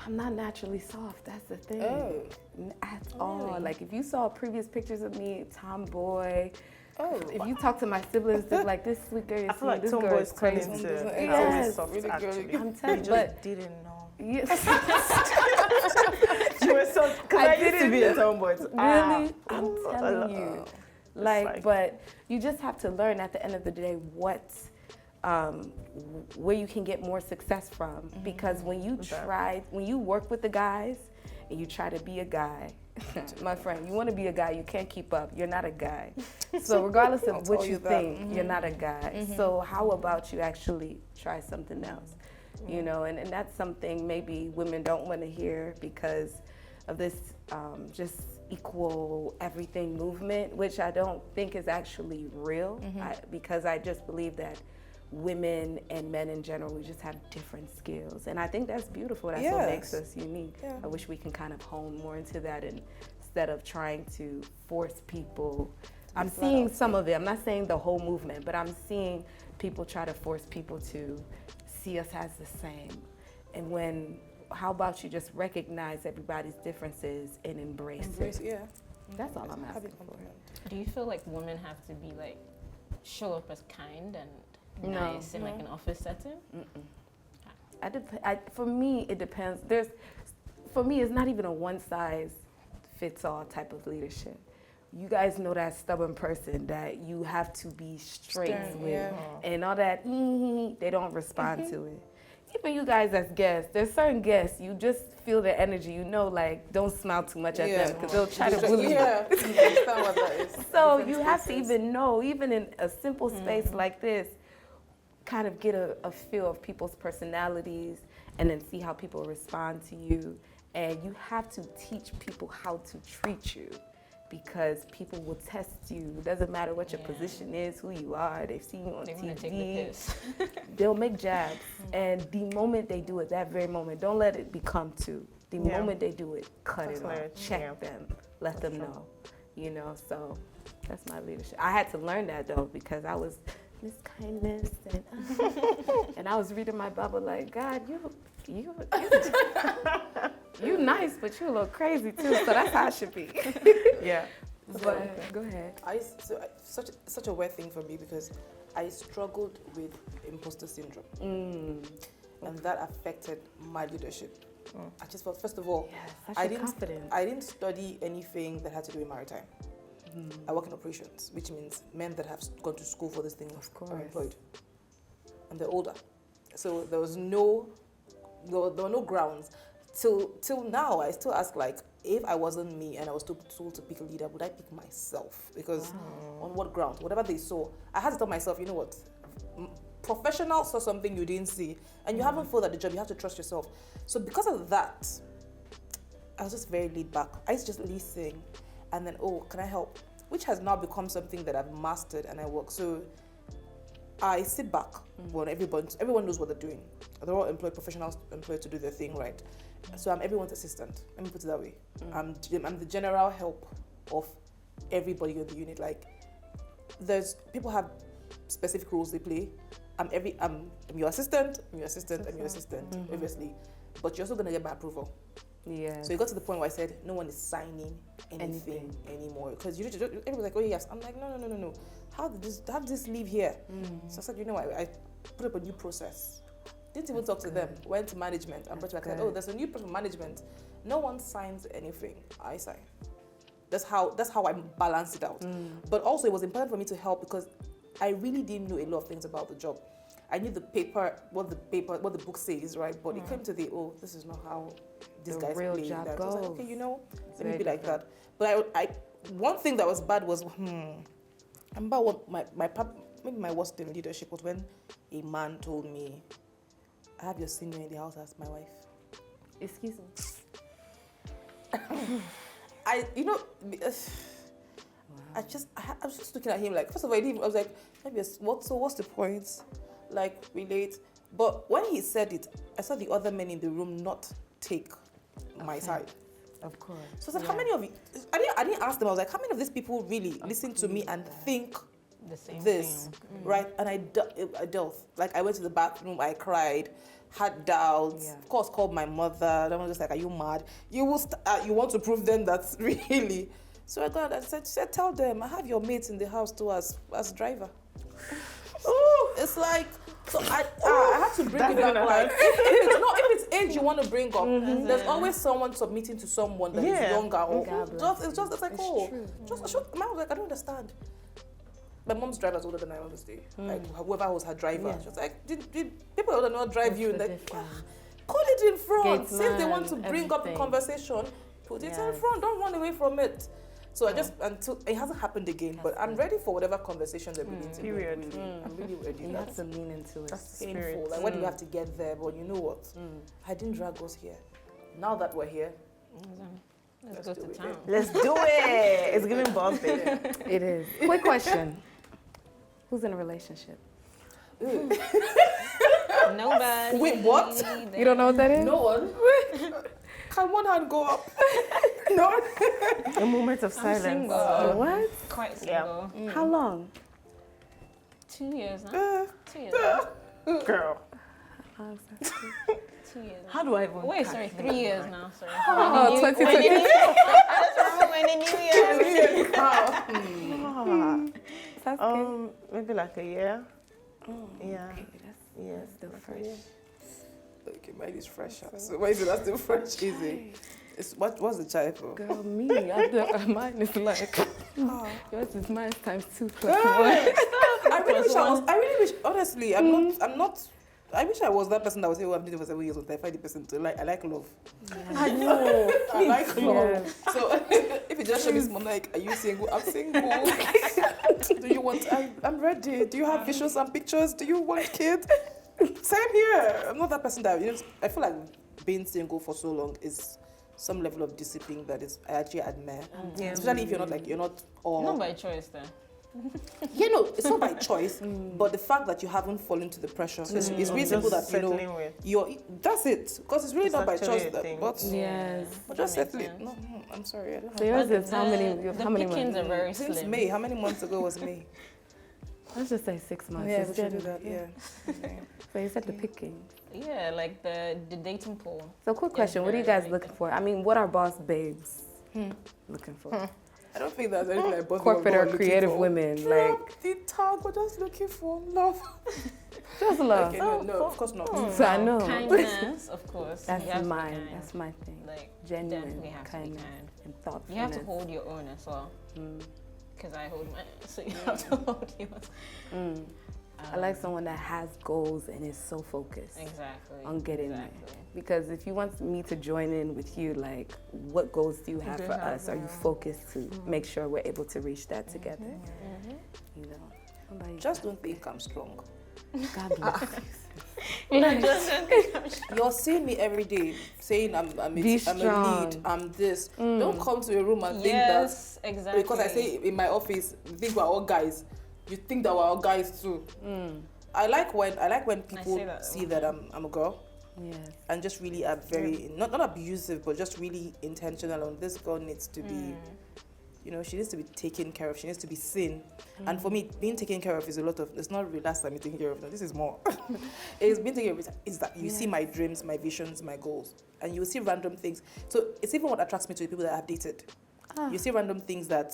I'm not naturally soft. That's the thing. At all. Like, if you saw previous pictures of me, tomboy. If you talk to my siblings, they're like, this sweet girl, I feel like this tomboy girl is is turning crazy. into Yes. soft, Really actually. girly. I'm telling You you, but just didn't know. yes. You were so, because I used to be a tomboy. Really? I'm telling you. like- But you just have to learn at the end of the day where you can get more success from. Because when you work with the guys and you try to be a guy, my friend, you want to be a guy, you can't keep up. You're not a guy. So regardless of what you think, you're not a guy. So how about you actually try something else? You know, and that's something maybe women don't want to hear because of this just equal everything movement, which I don't think is actually real, because I just believe that women and men in general, we just have different skills. And I think that's beautiful. That's what makes us unique. Yeah. I wish we can kind of hone more into that instead of trying to force people. I'm seeing some of it. I'm not saying the whole movement, but I'm seeing people try to force people to see us as the same. And how about you just recognize everybody's differences and embrace it? Yeah. That's all I'm asking for. Do you feel like women have to be like show up as kind and No. nice in like an office setting? For me, it depends. For me, it's not even a one-size-fits-all type of leadership. You guys know that stubborn person that you have to be straight with, and all that, they don't respond to it. Even you guys as guests, there's certain guests, you just feel their energy, you know, like, don't smile too much at them because they'll try to bully you. Yeah, I understand what that is. So Different you have to spaces. even know, even in a simple space like this, kind of get a feel of people's personalities and then see how people respond to you. And you have to teach people how to treat you because people will test you. It doesn't matter what your position is, who you are. They've seen you on They want to take the TV. piss. They'll make jabs. And the moment they do it, that very moment, don't let it become two. The moment they do it, cut it off. Check them. Let them know. You know, so that's my leadership. I had to learn that though because I was Miss Kindness and I was reading my Bible like, God, you nice, but you a little crazy too. So that's how it should be. Yeah. But go ahead. Such a weird thing for me because I struggled with imposter syndrome, and that affected my leadership. I just felt, first of all, I didn't study anything that had to do with maritime. I work in operations, which means men that have gone to school for this thing are employed, and they're older. So there were no grounds. Till now, I still ask, like, if I wasn't me and I was told to pick a leader, would I pick myself? Because on what ground? Whatever they saw, I had to tell myself, you know what? Professional saw something you didn't see, and you haven't failed at the job. You have to trust yourself. So because of that, I was just very laid back. I used to just listen, and then, oh, can I help? Which has now become something that I've mastered, and I work. So I sit back when everyone knows what they're doing. They're all professionals employed to do their thing, right? So I'm everyone's assistant. Let me put it that way. I'm the general help of everybody in the unit. Like, people have specific roles they play. I'm your assistant, I'm your assistant, I'm your assistant, obviously. But you're also gonna get my approval. Yeah. So it got to the point where I said, no one is signing anything anymore. Because everybody's like, oh yes. I'm like, no. How did this leave here? So I said, you know what, I put up a new process. Didn't even talk to them. Went to management and I said, oh, there's a new person management. No one signs anything. I sign. That's how I balance it out. But also it was important for me to help because I really didn't know a lot of things about the job. I knew what the book says, right? But it came to this is not how this guy's real playing job that. I was like, goes. okay, let me very be like that. But I one thing that was bad was I remember what maybe my worst in leadership was when a man told me, I have your senior in the house as my wife. Excuse me. I was just looking at him like, first of all, I was like, what's the point? Like, relate. But when he said it, I saw the other men in the room not take my side. Of course. So I said, how many of you, I didn't ask them, I was like, how many of these people really listen to me and think The same this, thing. right? And I dealt. Like, I went to the bathroom, I cried, had doubts, of course called my mother. I was just like, are you mad? You want to prove them that really? So I got and said, tell them, I have your mates in the house too as driver. It's like, so I have to bring it back. Like, if it's age you want to bring up, there's always someone submitting to someone that is younger. Or it's like, I was like, I don't understand. My mom's driver was older than I, obviously. Like, whoever was her driver. She was like, did people that not drive you? And like, call it in front. Since they want to bring up the conversation, put it in front. Don't run away from it. So I just, until it hasn't happened again, but I'm ready for whatever conversations they're willing to be. I'm really ready. You have to lean into it. That's painful. Like, why do you have to get there? But you know what? I didn't drag us here. Now that we're here, Let's go to town. Let's do it. It's giving boss baby. It is. Quick question. Who's in a relationship? Nobody. Wait, what? You don't know what that is? No one. Can one hand go up? No. A moment of I'm silence. single. What? Quite single. How long? 2 years now. 2 years now. Girl. 2 years now. How do I even? Wait, sorry, 3 years now. Sorry. Oh, 2020. That's wrong Maybe like a year. Yeah. Okay, that's still fresh. Okay, mine is fresh. So why is it still fresh? Easy. What's the child for? Girl, me, mine is like, yours is mine times 2 plus 1. I really wish, honestly, I wish I was that person that was saying, I'm doing for 7 years old. I find the person to like, I like love. I know. I like love. So if you just show me some, like, are you single? I'm single. Do you want, I'm ready. Do you have visuals and pictures? Do you want kids? Same here. I'm not that person that, I feel like being single for so long is some level of discipline that is I actually admire. Especially if you're not all. Not by choice, then. It's not by choice, but the fact that you haven't fallen to the pressure is really simple that that's it. Because it's really not by choice. But just settle it. No, I'm sorry. I don't have. So yours is how many pickings months? are very Since slim. May. How many months ago was May? Let's just say 6 months. Yeah, It's we should do January. that. Yeah. So you said the picking. Yeah, like the dating pool. So quick question, what are you guys looking for? I mean, what are boss babes looking for? I don't think there's anything like both Corporate or creative for. women, No, like the tag, we're just looking for love. just love. Okay, no, of course not. So I know. Kindness, of course. You have That's to be mine. kind. That's my thing. Like, Genuine definitely have to be kindness kind. and thoughtfulness. You have to hold your own as well. Because I hold mine, so you have to hold yours. I like someone that has goals and is so focused Exactly. on getting there. Because if you want me to join in with you, like, what goals do you have for us? Are you focused to make sure we're able to reach that together? You know. What about you? Just don't think I'm strong. God bless You're seeing me every day saying I'm a strong. lead, I'm this. Don't come to a room and think Yes, that exactly. because I say in my office, you think we're all guys. You think that we're all guys too. I like when people see that I'm a girl. Yes. And just really are very not abusive, but just really intentional on this girl needs to be You know, she needs to be taken care of. She needs to be seen. And for me, being taken care of is a lot of, it's not really last time you're taking care of. No, this is more. It's being taken care of is that you see my dreams, my visions, my goals. And you will see random things. So it's even what attracts me to the people that I've dated. You see random things that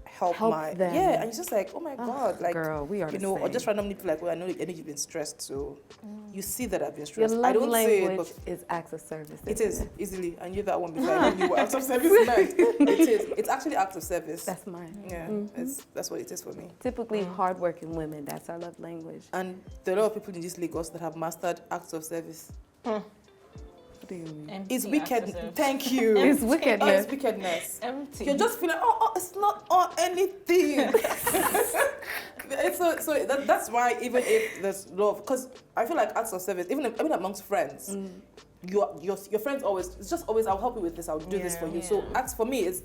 help my them. and it's just like, oh my god, like, girl, we are you the know, same. or just randomly feel like, well, I know you've been stressed, so you see that I've been Your stressed. love I don't say it, language but is acts of service. it isn't is easily. I knew that one before I knew what acts of service meant. It is. It's actually acts of service. That's mine. Yeah, that's what it is for me. Typically, hardworking women, that's our love language. And there are a lot of people in this Lagos that have mastered acts of service. What do you mean? Empty It's wicked. access. Thank you. It's Oh, wickedness. it's wickedness. Empty. You're just feeling, it's not anything. so that's why even if there's love, because I feel like acts of service, even amongst friends, your friends always, it's just always, I'll help you with this, I'll do this for you. So acts for me is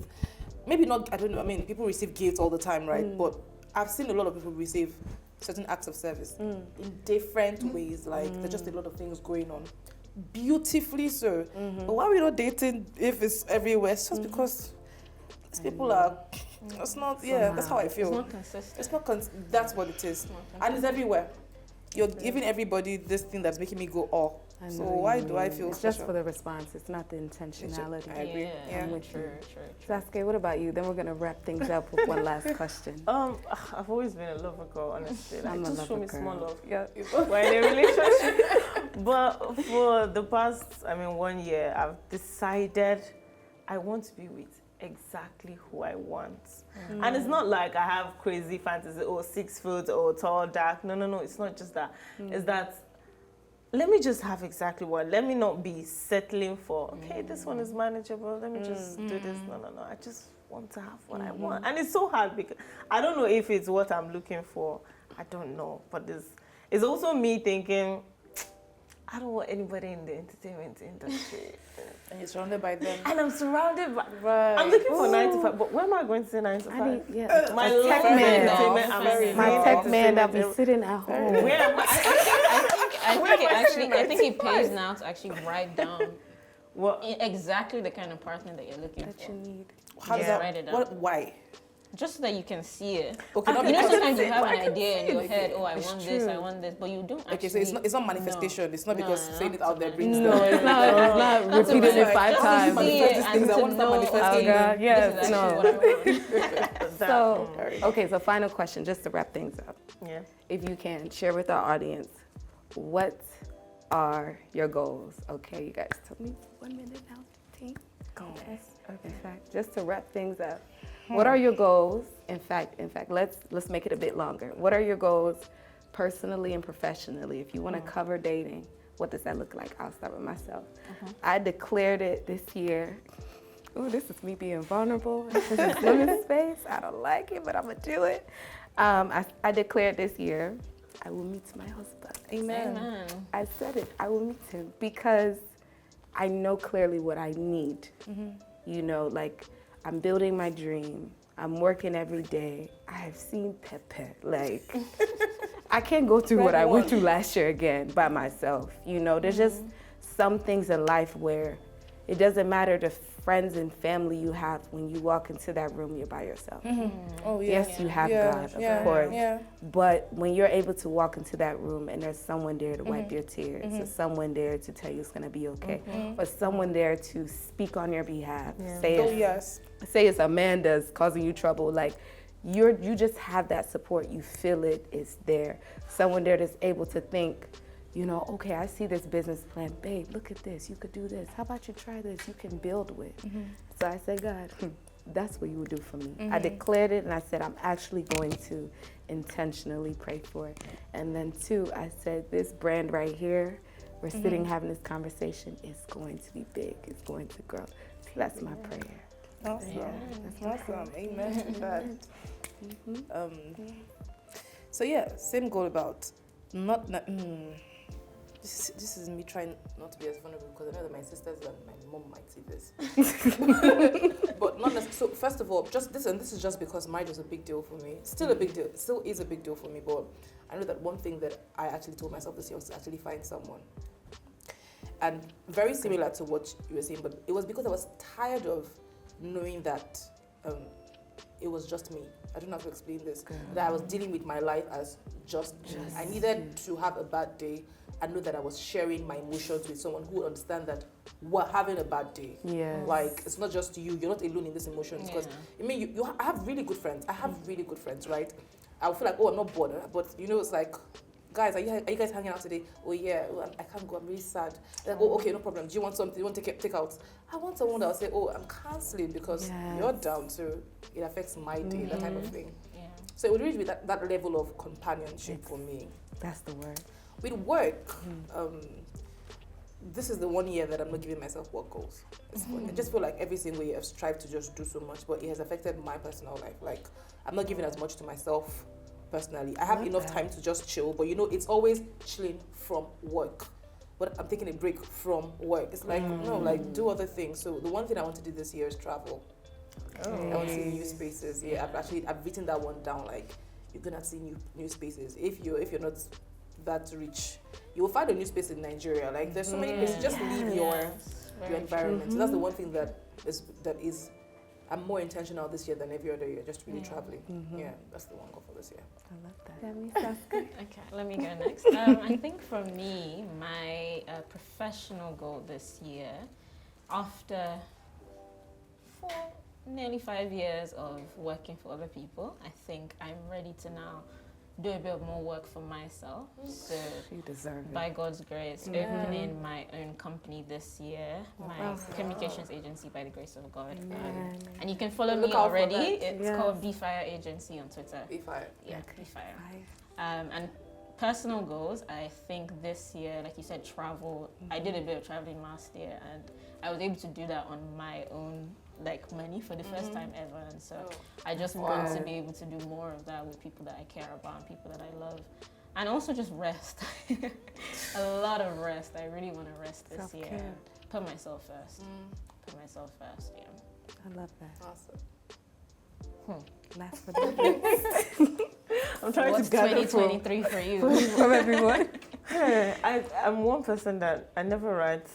maybe not, I don't know, I mean, people receive gifts all the time, right? But I've seen a lot of people receive certain acts of service in different ways, like there's just a lot of things going on. Beautifully so. But why are we not dating if it's everywhere? It's just because these people are, it's not, that's how I feel. It's not consistent. It's not, that's what it is. And it's everywhere. You're giving everybody this thing that's making me go, oh. So why do I feel It's special? just for the response. It's not the intentionality. I agree. Yeah, I'm with true, you. true. Sasuke, what about you? Then we're going to wrap things up with one last question. I've always been a lover girl, honestly. Like, I'm a just show lover me small girl. love. Yeah, we're in a relationship. But for the past, 1 year, I've decided I want to be with exactly who I want. And it's not like I have crazy fantasy, 6 foot or tall, dark. No, it's not just that. It's that let me just have exactly what. Let me not be settling for, okay, this one is manageable. Let me just do this. No. I just want to have what I want. And it's so hard because I don't know if it's what I'm looking for. I don't know. But it's also me thinking, I don't want anybody in the entertainment industry. And you're surrounded by them. And I'm surrounded by... Right. I'm looking for 9 to 5, but where am I going to say 9 to 5? I need, My a life tech is man. entertainment. My tech man that be sitting at home. Where am I think it pays now to actually write down What? exactly the kind of partner that you're looking That for. you need. How does Yeah. that, Write it down. why? Just so that you can see it. Okay, not You know, because- sometimes you have I an can idea in see your it. head, I It's want this, true. I want this, but you don't actually Okay, so it's not manifestation. It's not because saying it out there brings No, them. it's not repeating it 5 Just to times. see Manifest it these and things. I to want to start know, manifesting okay, them. Yes, this is no. actually what I want. So, okay, so final question, just to wrap things up. Yeah. If you can, share with our audience, what are your goals? Okay, you guys told me 1 minute now, 15. Goals. In fact, just to wrap things up, what are your goals? In fact, let's make it a bit longer. What are your goals personally and professionally? If you want to cover dating, what does that look like? I'll start with myself. I declared it this year. Oh, this is me being vulnerable. This is women's space. I don't like it, but I'm gonna do it. I declared this year, I will meet my husband. Amen. I said it. I will meet him because I know clearly what I need. You know, like I'm building my dream. I'm working every day. I have seen Pepe. Like I can't go through what I went through last year again by myself. You know, there's just some things in life where it doesn't matter the friends and family you have when you walk into that room, you're by yourself. Oh, yeah. Yes, you have God, of course. Yeah. But when you're able to walk into that room and there's someone there to wipe your tears, or someone there to tell you it's gonna be okay, or someone there to speak on your behalf, say it's Amanda's causing you trouble, like you just have that support, you feel it, it's there. Someone there that's able to think, you know, okay, I see this business plan. Babe, look at this. You could do this. How about you try this? You can build with. So I said, God, that's what you would do for me. I declared it and I said, I'm actually going to intentionally pray for it. And then 2, I said, this brand right here, we're sitting having this conversation, is going to be big. It's going to grow. So that's my prayer. Awesome. Awesome. Amen to that. So yeah, same goal about this is me trying not to be as vulnerable because I know that my sisters and my mom might see this. But not necessarily. So first of all, just this, and this is just because marriage was a big deal for me. Still a big deal. It still is a big deal for me. But I know that one thing that I actually told myself this year was to actually find someone. And very similar to what you were saying, but it was because I was tired of knowing that it was just me. I don't know how to explain this. That I was dealing with my life as just me. I needed to have a bad day and know that I was sharing my emotions with someone who would understand that we're having a bad day. Like, it's not just you. You're not alone in these emotions. Because, I mean, I have really good friends. I have really good friends, right? I would feel like, oh, I'm not bored. But, you know, it's like, guys, are you guys hanging out today? Oh, yeah. Oh, I can't go. I'm really sad. Like, oh, okay, no problem. Do you want something? Do you want to take out? I want someone that will say, oh, I'm cancelling because you're down, so it affects my day, that type of thing. So it would really be that level of companionship for me. That's the word. With work, this is the 1 year that I'm not giving myself work goals. I just feel like every single year I've strived to just do so much, but it has affected my personal life. Like, I'm not giving as much to myself personally. I have enough time to just chill, but you know, it's always chilling from work. But I'm taking a break from work. It's like, no, like, do other things. So the one thing I want to do this year is travel. I want to see new spaces. I've written that one down. Like, you're gonna see new spaces. If you're not that rich, you will find a new space in Nigeria. Like, there's so many places. Just leave your environment. So that's the one thing that is I'm more intentional this year than every other year. Just really traveling. Yeah, that's the one goal for this year. I love that. Okay, let me go next. I think for me, my professional goal this year, after nearly 5 years of working for other people, I think I'm ready to now do a bit more work for myself. So you deserve it. By God's grace, opening my own company this year, my communications agency by the grace of God. And you can follow me already. It's called Be Fire Agency on Twitter. Be Fire. Yeah, Be Fire. And personal goals, I think this year, like you said, travel. I did a bit of traveling last year, and I was able to do that on my own, like, money for the first time ever. And so I just want to be able to do more of that with people that I care about and people that I love. And also just rest. A lot of rest. I really want to rest this year. Put myself first. Put myself first, yeah. I love that. Awesome. Last but not least. I'm trying What's to gather 2023 for you? From everyone. I'm one person that I never write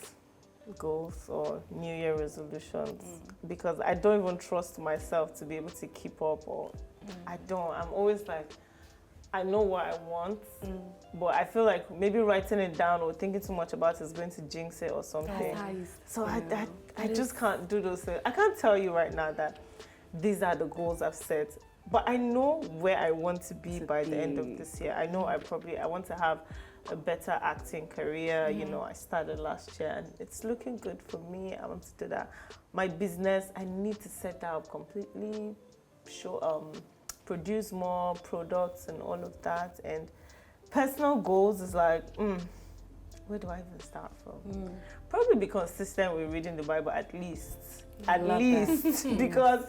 goals or New Year resolutions because I don't even trust myself to be able to keep up, or I don't. I'm always like, I know what I want, but I feel like maybe writing it down or thinking too much about it is going to jinx it or something. So I just can't do those things. I can't tell you right now that these are the goals I've set, but I know where I want to be by the end of this year. I know I want to have a better acting career. You know, I started last year and it's looking good for me. I want to do that. My business, I need to set that up completely, produce more products and all of that. And personal goals is like, where do I even start from? Probably be consistent with reading the Bible at least. Because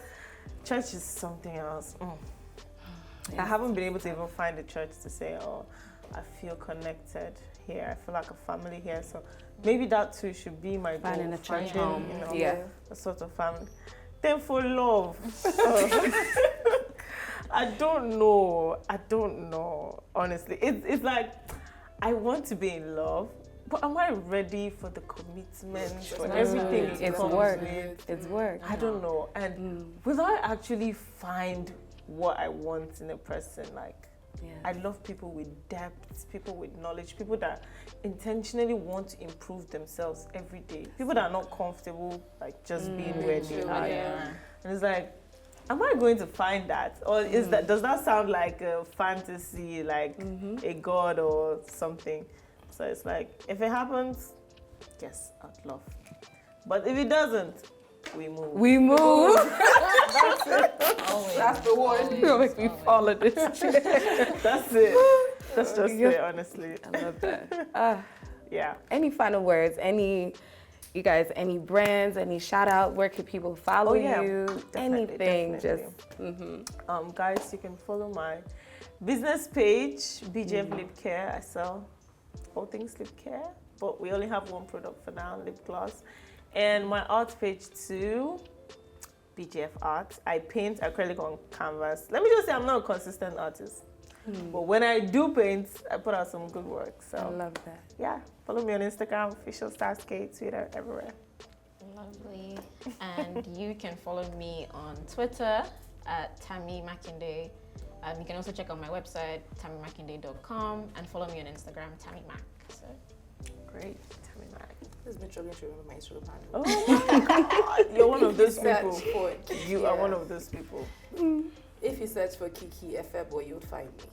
church is something else. I haven't been able to even find a church to say, oh, I feel connected here. I feel like a family here. So maybe that too should be my goal. Finding a church home. You know, a sort of family. Then for love, I don't know. Honestly, it's like I want to be in love, but am I ready for the commitment, for everything? It's work. It's work. I don't know. And will I actually find what I want in a person? Like, I love people with depth, people with knowledge, people that intentionally want to improve themselves every day. People that are not comfortable, like, just being where they are. And it's like, am I going to find that? Or does that sound like a fantasy, like a god or something? So it's like, if it happens, yes, I'd love. But if it doesn't, we move. That's it. That's the one. You'll make me follow this. That's it. That's just it, honestly. I love that. Yeah. Any final words? You guys, any brands, any shout out? Where can people follow you? Anything, definitely. Guys, you can follow my business page, BJF Lip Care. I sell all things lip care, but we only have one product for now, lip gloss. And my art page too, BJF Art. I paint acrylic on canvas. Let me just say I'm not a consistent artist. But when I do paint, I put out some good work. So I love that. Yeah, follow me on Instagram, official StarsK, Twitter, everywhere. Lovely. And you can follow me on Twitter at Tammy Makinde. You can also check out my website, tammymakinde.com, and follow me on Instagram, Tammy Mac. So. Great, Tammy Mac. This has been struggling to remember my Instagram handle. Oh my God, you're one of those people. You are Yeah. one of those people. If you search for Kiki Efebo, you would find me.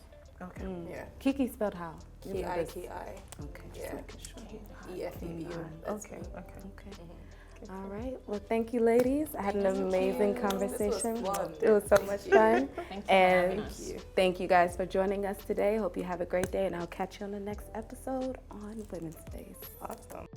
Okay. Yeah. Kiki spelled how? K-I-K-I. Okay, just Yeah. making sure. E-F-E-B-O. That's Okay. me. Okay. All right. Well, thank you, ladies. I had an amazing conversation. This was fun. It was so much fun. Thank you for And having us. thank you guys for joining us today. Hope you have a great day, and I'll catch you on the next episode on Women's Days. Awesome.